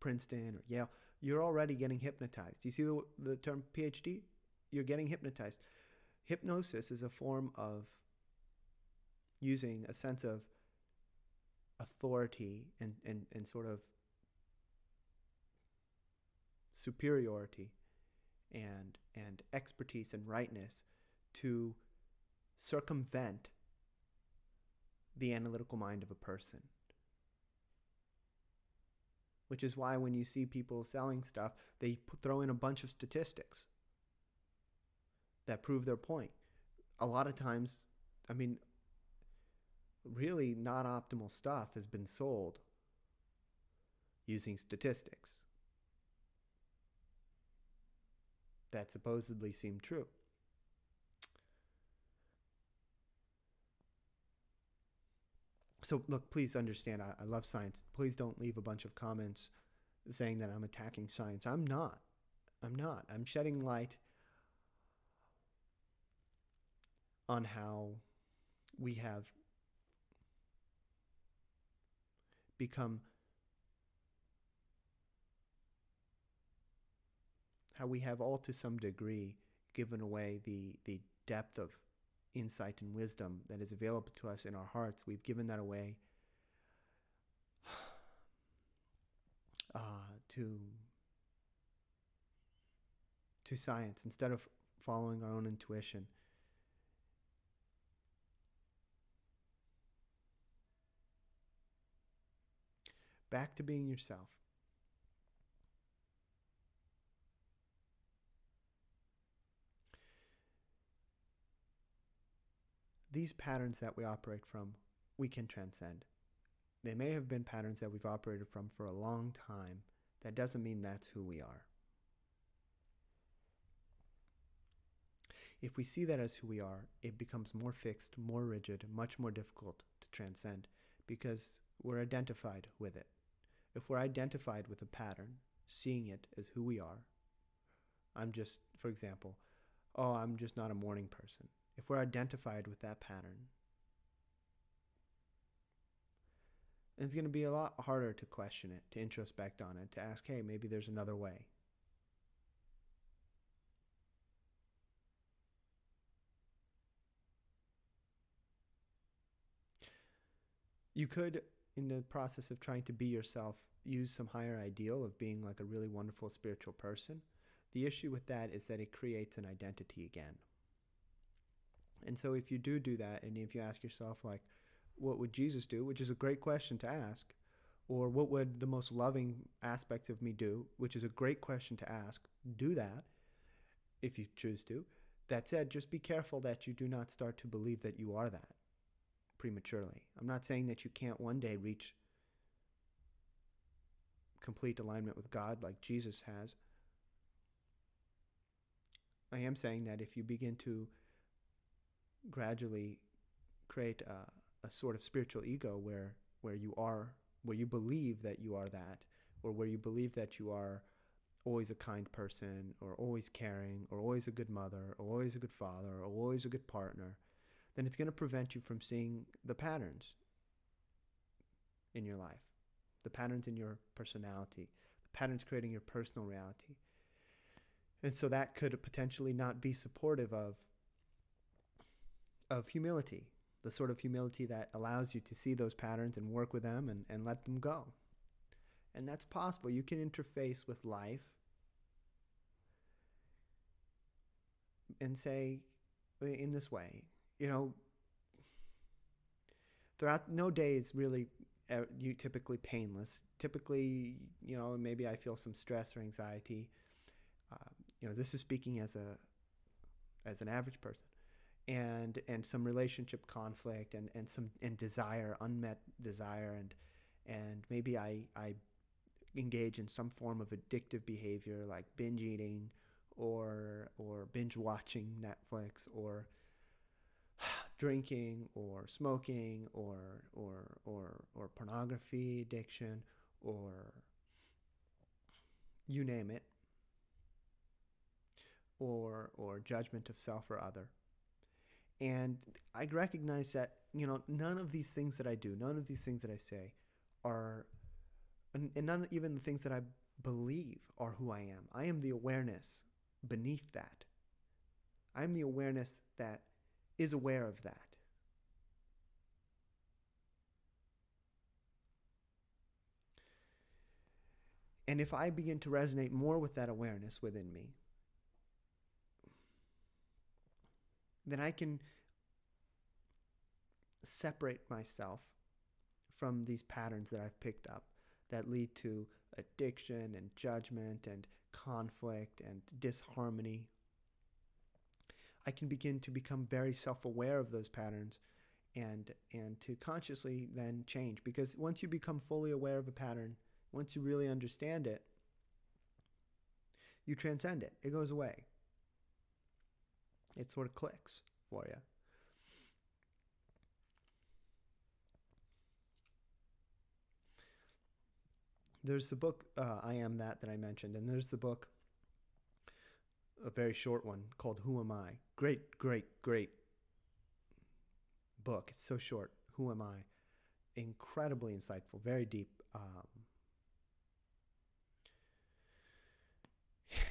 S1: Princeton or Yale, you're already getting hypnotized. You see the term PhD? You're getting hypnotized. Hypnosis is a form of using a sense of authority and sort of superiority and expertise and rightness to circumvent the analytical mind of a person. Which is why when you see people selling stuff, they throw in a bunch of statistics that prove their point. A lot of times, I mean, really not optimal stuff has been sold using statistics that supposedly seem true. So look, please understand, I love science. Please don't leave a bunch of comments saying that I'm attacking science. I'm not. I'm shedding light on how we have become, how we have all to some degree given away the depth of insight and wisdom that is available to us in our hearts. We've given that away to science instead of following our own intuition. Back to being yourself. These patterns that we operate from, we can transcend. They may have been patterns that we've operated from for a long time. That doesn't mean that's who we are. If we see that as who we are, it becomes more fixed, more rigid, much more difficult to transcend because we're identified with it. If we're identified with a pattern, seeing it as who we are, I'm just, for example, I'm just not a morning person. If we're identified with that pattern, it's going to be a lot harder to question it, to introspect on it, to ask, hey, maybe there's another way. You could, in the process of trying to be yourself, use some higher ideal of being like a really wonderful spiritual person. The issue with that is that it creates an identity again. And so if you do that, and if you ask yourself, like, what would Jesus do, which is a great question to ask, or what would the most loving aspects of me do, which is a great question to ask, do that if you choose to. That said, just be careful that you do not start to believe that you are that prematurely. I'm not saying that you can't one day reach complete alignment with God like Jesus has. I am saying that if you begin to gradually create a sort of spiritual ego where you believe that you are that, or where you believe that you are always a kind person, or always caring, or always a good mother, or always a good father, or always a good partner, then it's going to prevent you from seeing the patterns in your life, the patterns in your personality, the patterns creating your personal reality. And so that could potentially not be supportive of humility, the sort of humility that allows you to see those patterns and work with them and let them go. And that's possible. You can interface with life and say, in this way, throughout, no day is really you typically painless. Typically, maybe I feel some stress or anxiety. This is speaking as an average person, and some relationship conflict and desire, unmet desire, and maybe I engage in some form of addictive behavior like binge eating or binge watching Netflix, or drinking or smoking or pornography addiction, or you name it, or judgment of self or other. And I recognize that, none of these things that I do, none of these things that I say are, and none even the things that I believe are who I am. I am the awareness beneath that. I am the awareness that is aware of that. And if I begin to resonate more with that awareness within me, then I can separate myself from these patterns that I've picked up that lead to addiction and judgment and conflict and disharmony. I can begin to become very self-aware of those patterns and to consciously then change. Because once you become fully aware of a pattern, once you really understand it, you transcend it. It goes away. It sort of clicks for you. There's the book, I Am That I mentioned, and there's the book, a very short one, called Who Am I? Great, great, great book. It's so short. Who Am I? Incredibly insightful, very deep.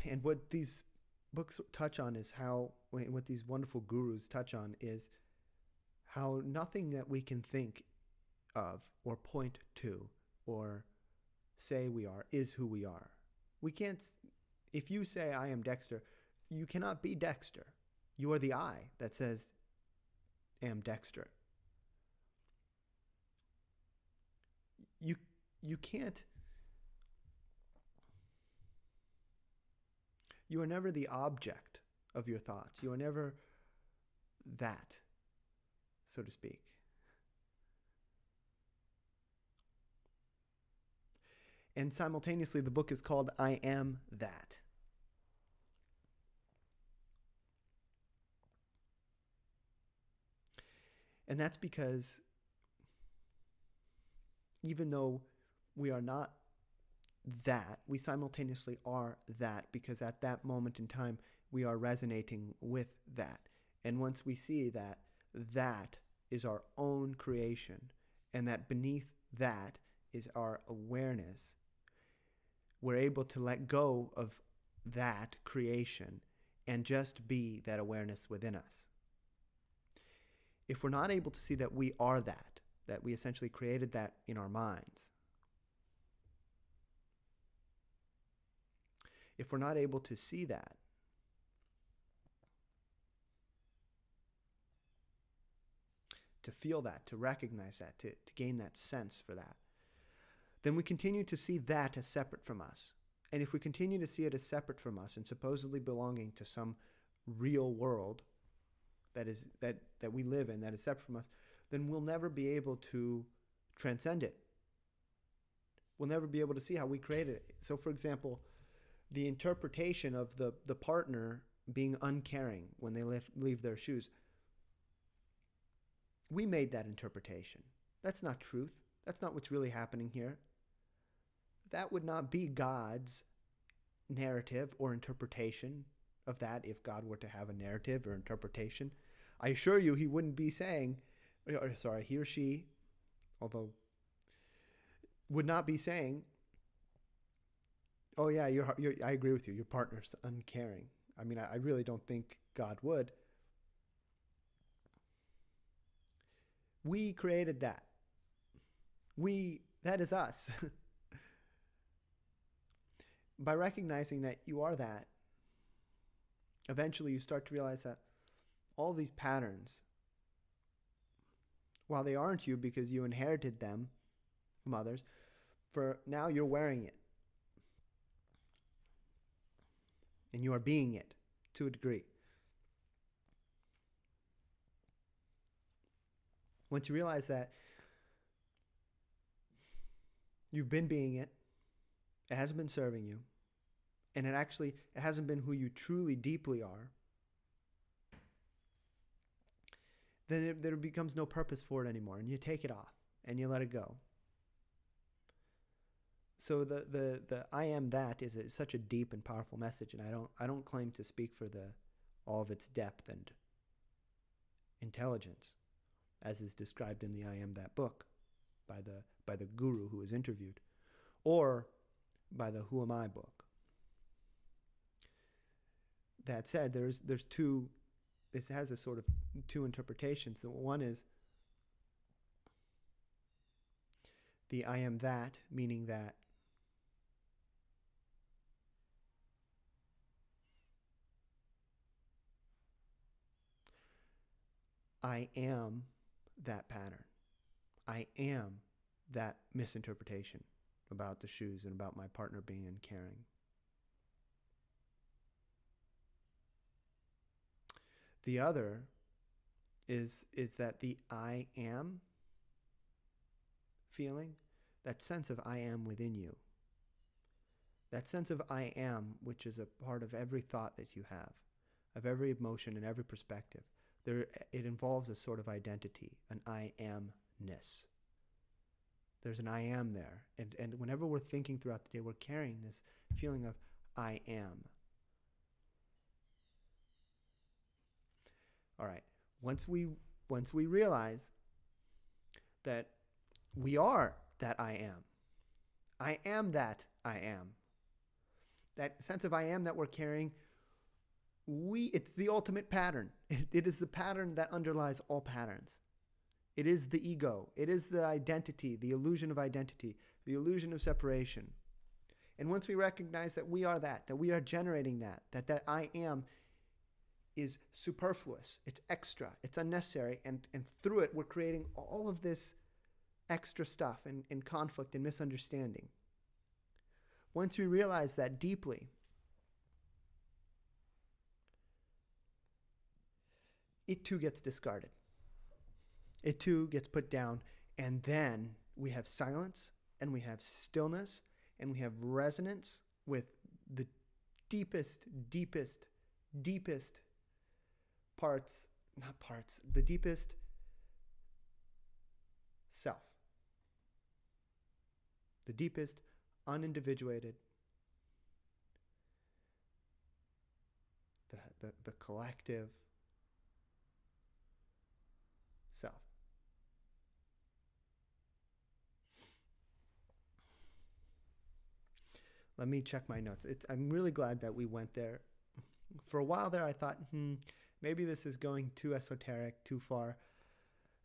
S1: And what these books touch on is how, what these wonderful gurus touch on is how nothing that we can think of or point to or say we are is who we are. We can't, if you say I am Dexter, you cannot be Dexter. You are the I that says am Dexter. You can't, you are never the object of your thoughts. You are never that, so to speak. And simultaneously, the book is called I Am That. And that's because even though we are not that, we simultaneously are that, because at that moment in time, we are resonating with that. And once we see that that is our own creation, and that beneath that is our awareness, we're able to let go of that creation and just be that awareness within us. If we're not able to see that we are that, that we essentially created that in our minds. If we're not able to see that, to feel that, to recognize that, to gain that sense for that, then we continue to see that as separate from us. And if we continue to see it as separate from us and supposedly belonging to some real world that we live in that is separate from us, then we'll never be able to transcend it. We'll never be able to see how we created it. So, for example, the interpretation of the partner being uncaring when they leave their shoes, we made that interpretation. That's not truth. That's not what's really happening here. That would not be God's narrative or interpretation of that if God were to have a narrative or interpretation. I assure you he wouldn't be saying, he or she, although, would not be saying, oh yeah, I agree with you, your partner's uncaring. I mean, I really don't think God would. We created that. That is us. By recognizing that you are that, eventually you start to realize that all these patterns, while they aren't you because you inherited them from others, for now you're wearing it. And you are being it to a degree. Once you realize that you've been being it, it hasn't been serving you, and it hasn't been who you truly deeply are, then there becomes no purpose for it anymore, and you take it off and you let it go. So the I am that is such a deep and powerful message, and I don't claim to speak for all of its depth and intelligence, as is described in the I Am That book by the guru who was interviewed, or by the Who Am I book. That said, there's two. This has a sort of two interpretations. The one is the I am that, meaning that I am that pattern. I am that misinterpretation about the shoes and about my partner being uncaring. The other is that the I am feeling, that sense of I am within you, that sense of I am, which is a part of every thought that you have, of every emotion and every perspective. It involves a sort of identity, an I amness. There's an I am there. And whenever we're thinking throughout the day, we're carrying this feeling of I am. All right. Once we realize that we are that I am that I am. That sense of I am that we're carrying, it's the ultimate pattern. It is the pattern that underlies all patterns. It is the ego. It is the identity, the illusion of identity, the illusion of separation. And once we recognize that we are that we are generating that I am is superfluous, it's extra, it's unnecessary, and through it we're creating all of this extra stuff and conflict and misunderstanding. Once we realize that deeply, it too gets discarded. It too gets put down, and then we have silence, and we have stillness, and we have resonance with the deepest the deepest self. The deepest, unindividuated, the collective self. Let me check my notes. I'm really glad that we went there. For a while there, I thought, maybe this is going too esoteric, too far.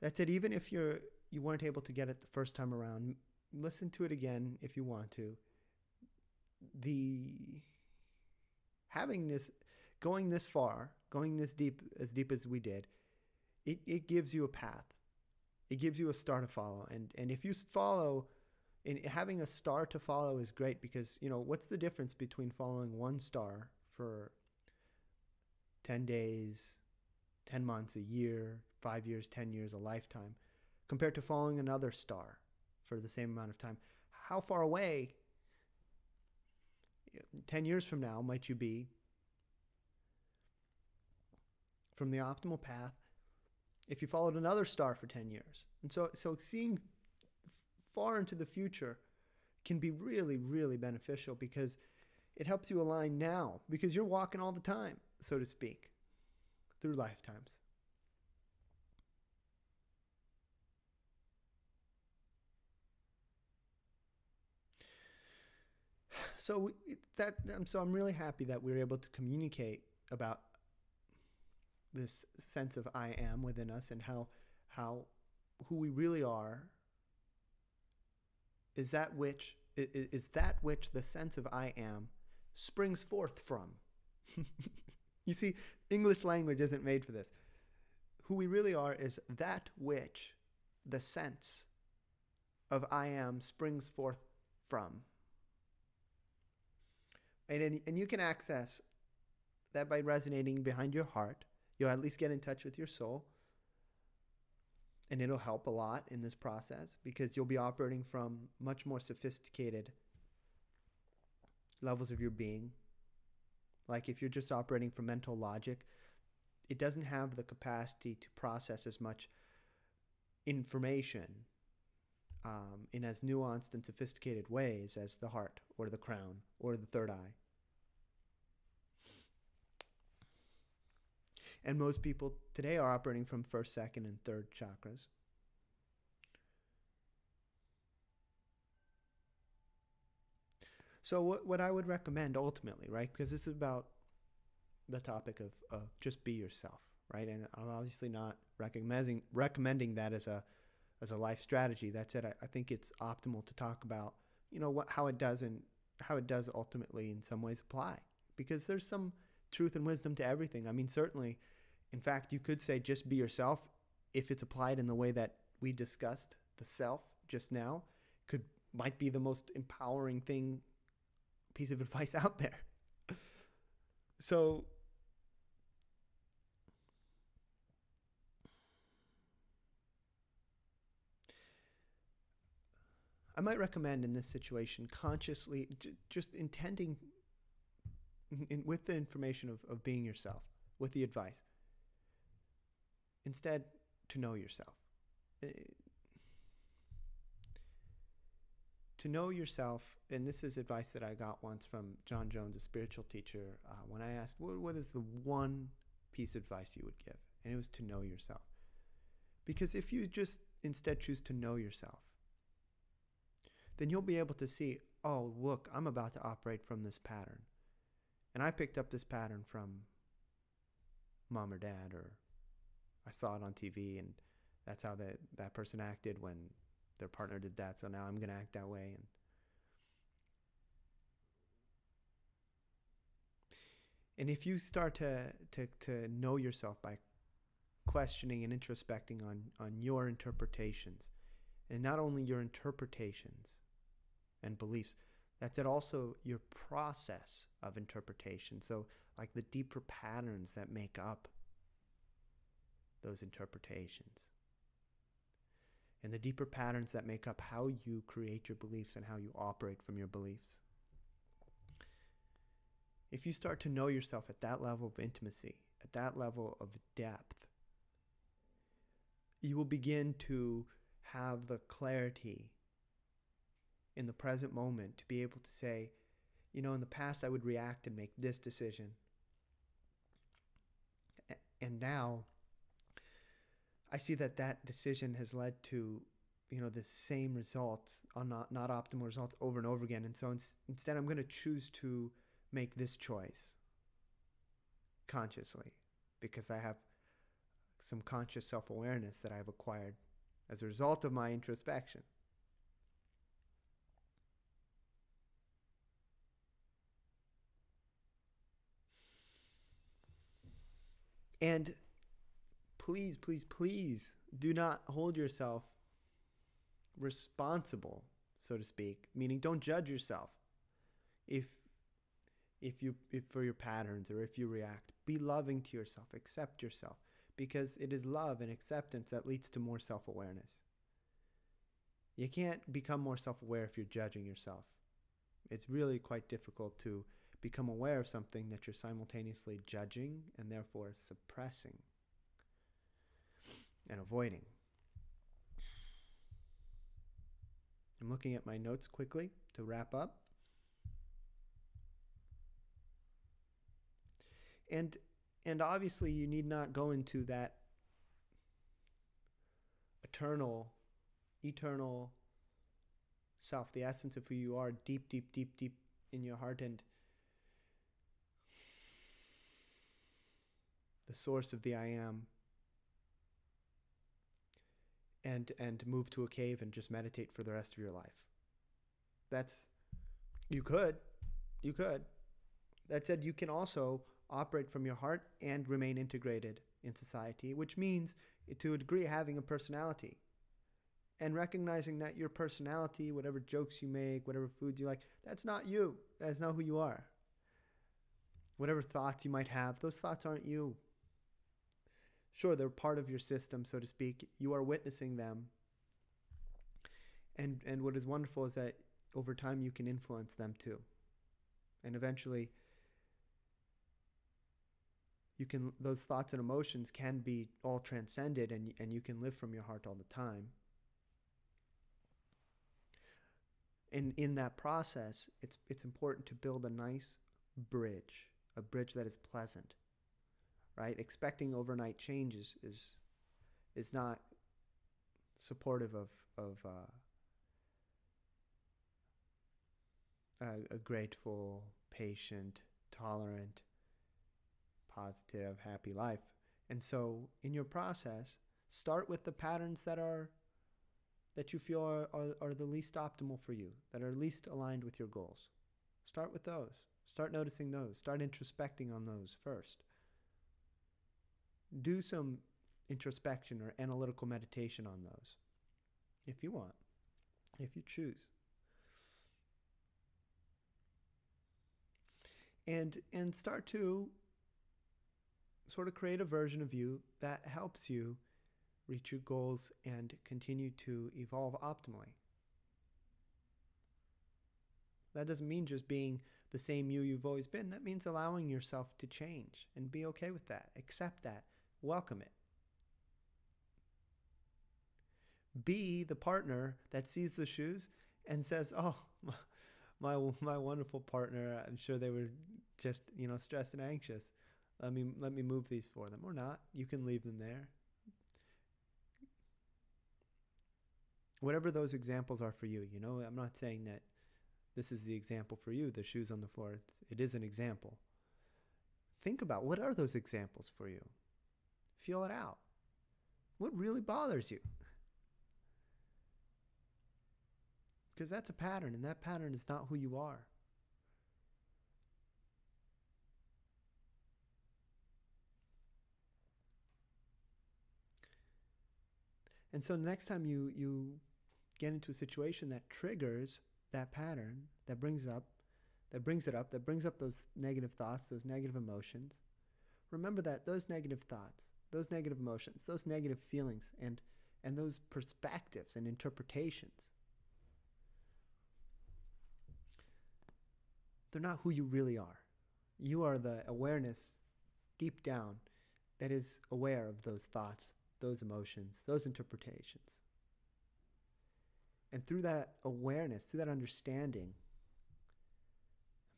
S1: That said, even if you're you weren't able to get it the first time around, listen to it again if you want to. The having this, going this far, going this deep as we did, it gives you a path. It gives you a star to follow. And if you follow, and having a star to follow is great, because, you know, what's the difference between following one star for 10 days, 10 months, a year, 5 years, 10 years, a lifetime, compared to following another star for the same amount of time? How far away 10 years from now might you be from the optimal path if you followed another star for 10 years? And so seeing far into the future can be really, really beneficial, because it helps you align now, because you're walking all the time, so to speak, through lifetimes. So I'm really happy that we were able to communicate about this sense of I am within us, and how who we really are is that which the sense of I am springs forth from. You see, English language isn't made for this. Who we really are is that which the sense of I am springs forth from. And you can access that by resonating behind your heart. You'll at least get in touch with your soul. And it'll help a lot in this process, because you'll be operating from much more sophisticated levels of your being. Like if you're just operating from mental logic, it doesn't have the capacity to process as much information in as nuanced and sophisticated ways as the heart or the crown or the third eye. And most people today are operating from first, second, and third chakras. So what I would recommend ultimately, right, because this is about the topic of just be yourself, right? And I'm obviously not recommending that as a life strategy. That said, I think it's optimal to talk about, you know, how it does ultimately in some ways apply, because there's some truth and wisdom to everything. I mean, certainly, in fact, you could say just be yourself if it's applied in the way that we discussed the self just now. Might be the most empowering piece of advice out there. So I might recommend in this situation consciously just intending with the information of being yourself, with the advice, instead to know yourself. To know yourself, and this is advice that I got once from John Jones, a spiritual teacher, when I asked, what is the one piece of advice you would give? And it was to know yourself. Because if you just instead choose to know yourself, then you'll be able to see, oh, look, I'm about to operate from this pattern. And I picked up this pattern from mom or dad, or I saw it on TV, and that's how that person acted when their partner did that, so now I'm going to act that way. And if you start to know yourself by questioning and introspecting on your interpretations, and not only your interpretations and beliefs, that's it also your process of interpretation. So like the deeper patterns that make up those interpretations, and the deeper patterns that make up how you create your beliefs and how you operate from your beliefs. If you start to know yourself at that level of intimacy, at that level of depth, you will begin to have the clarity in the present moment to be able to say, you know, in the past I would react and make this decision. And now I see that decision has led to, you know, the same results, not optimal results over and over again. And so instead I'm going to choose to make this choice consciously, because I have some conscious self-awareness that I've acquired as a result of my introspection. And please, please, please do not hold yourself responsible, so to speak, meaning don't judge yourself if for your patterns or if you react. Be loving to yourself, accept yourself, because it is love and acceptance that leads to more self-awareness. You can't become more self-aware if you're judging yourself. It's really quite difficult to become aware of something that you're simultaneously judging and therefore suppressing and avoiding. I'm looking at my notes quickly to wrap up. And obviously you need not go into that eternal self, the essence of who you are, deep, deep, deep, deep in your heart, and the source of the I am, and move to a cave and just meditate for the rest of your life. You could. That said, you can also operate from your heart and remain integrated in society, which means, to a degree, having a personality. And recognizing that your personality, whatever jokes you make, whatever foods you like, that's not you. That's not who you are. Whatever thoughts you might have, those thoughts aren't you. Sure, they're part of your system, so to speak. You are witnessing them. And what is wonderful is that over time you can influence them too. And eventually those thoughts and emotions can be all transcended, and you can live from your heart all the time. And in that process, it's important to build a nice bridge, a bridge that is pleasant, right? Expecting overnight change is not supportive of a grateful, patient, tolerant, positive, happy life. And so in your process, start with the patterns that you feel are the least optimal for you, that are least aligned with your goals. Start with those. Start noticing those. Start introspecting on those first. Do some introspection or analytical meditation on those, if you want, if you choose. And start to sort of create a version of you that helps you reach your goals and continue to evolve optimally. That doesn't mean just being the same you've always been. That means allowing yourself to change and be okay with that. Accept that. Welcome it. Be the partner that sees the shoes and says, oh, my wonderful partner, I'm sure they were just, stressed and anxious. Let me move these for them. Or not. You can leave them there. Whatever those examples are for you, I'm not saying that this is the example for you, the shoes on the floor. It is an example. Think about, what are those examples for you? Feel it out. What really bothers you? Because that's a pattern, and that pattern is not who you are. And so next time you get into a situation that triggers that pattern, that brings it up, that brings up those negative thoughts, those negative emotions, remember that those negative thoughts, those negative emotions, those negative feelings, and those perspectives and interpretations, they're not who you really are. You are the awareness deep down that is aware of those thoughts, those emotions, those interpretations. And through that awareness, through that understanding,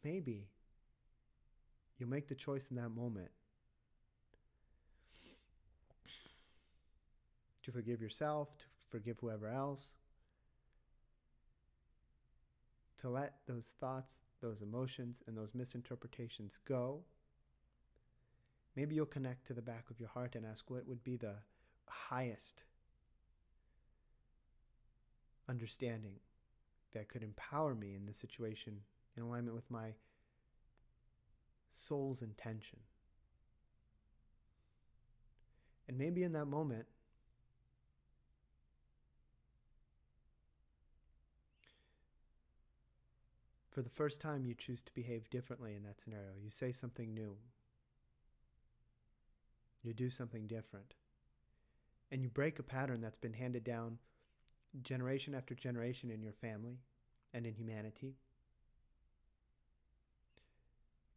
S1: maybe you'll make the choice in that moment to forgive yourself, to forgive whoever else, to let those thoughts, those emotions, and those misinterpretations go. Maybe you'll connect to the back of your heart and ask what would be the highest understanding that could empower me in this situation in alignment with my soul's intention. And maybe in that moment, for the first time, you choose to behave differently in that scenario. You say something new. You do something different. And you break a pattern that's been handed down generation after generation in your family and in humanity.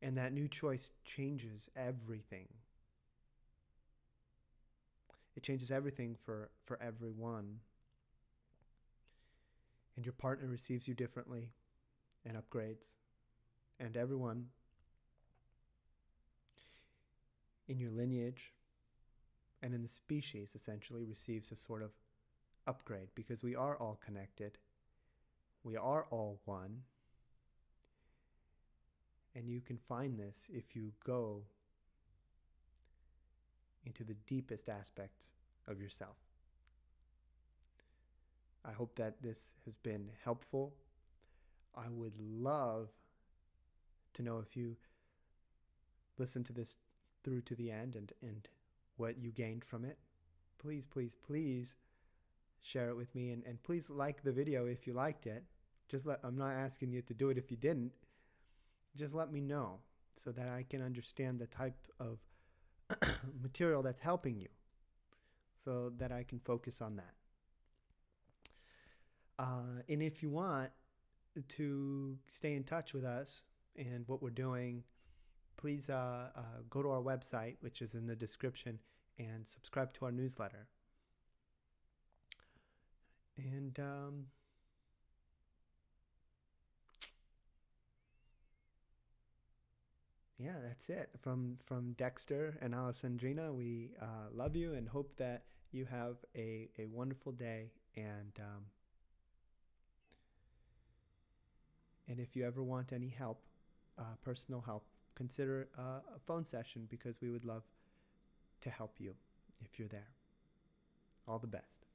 S1: And that new choice changes everything. It changes everything for everyone. And your partner receives you differently and upgrades. And everyone in your lineage and in the species essentially receives a sort of upgrade, because we are all connected. We are all one. And you can find this if you go into the deepest aspects of yourself. I hope that this has been helpful. I would love to know if you listen to this through to the end and what you gained from it. Please, please, please share it with me, and please like the video if you liked it. I'm not asking you to do it if you didn't. Just let me know so that I can understand the type of material that's helping you, so that I can focus on that. And if you want to stay in touch with us and what we're doing, please go to our website, which is in the description, and subscribe to our newsletter. And yeah, that's it. From Dexter and Alessandrina, we love you and hope that you have a wonderful day. And if you ever want any help, personal help, consider a phone session, because we would love to help you if you're there. All the best.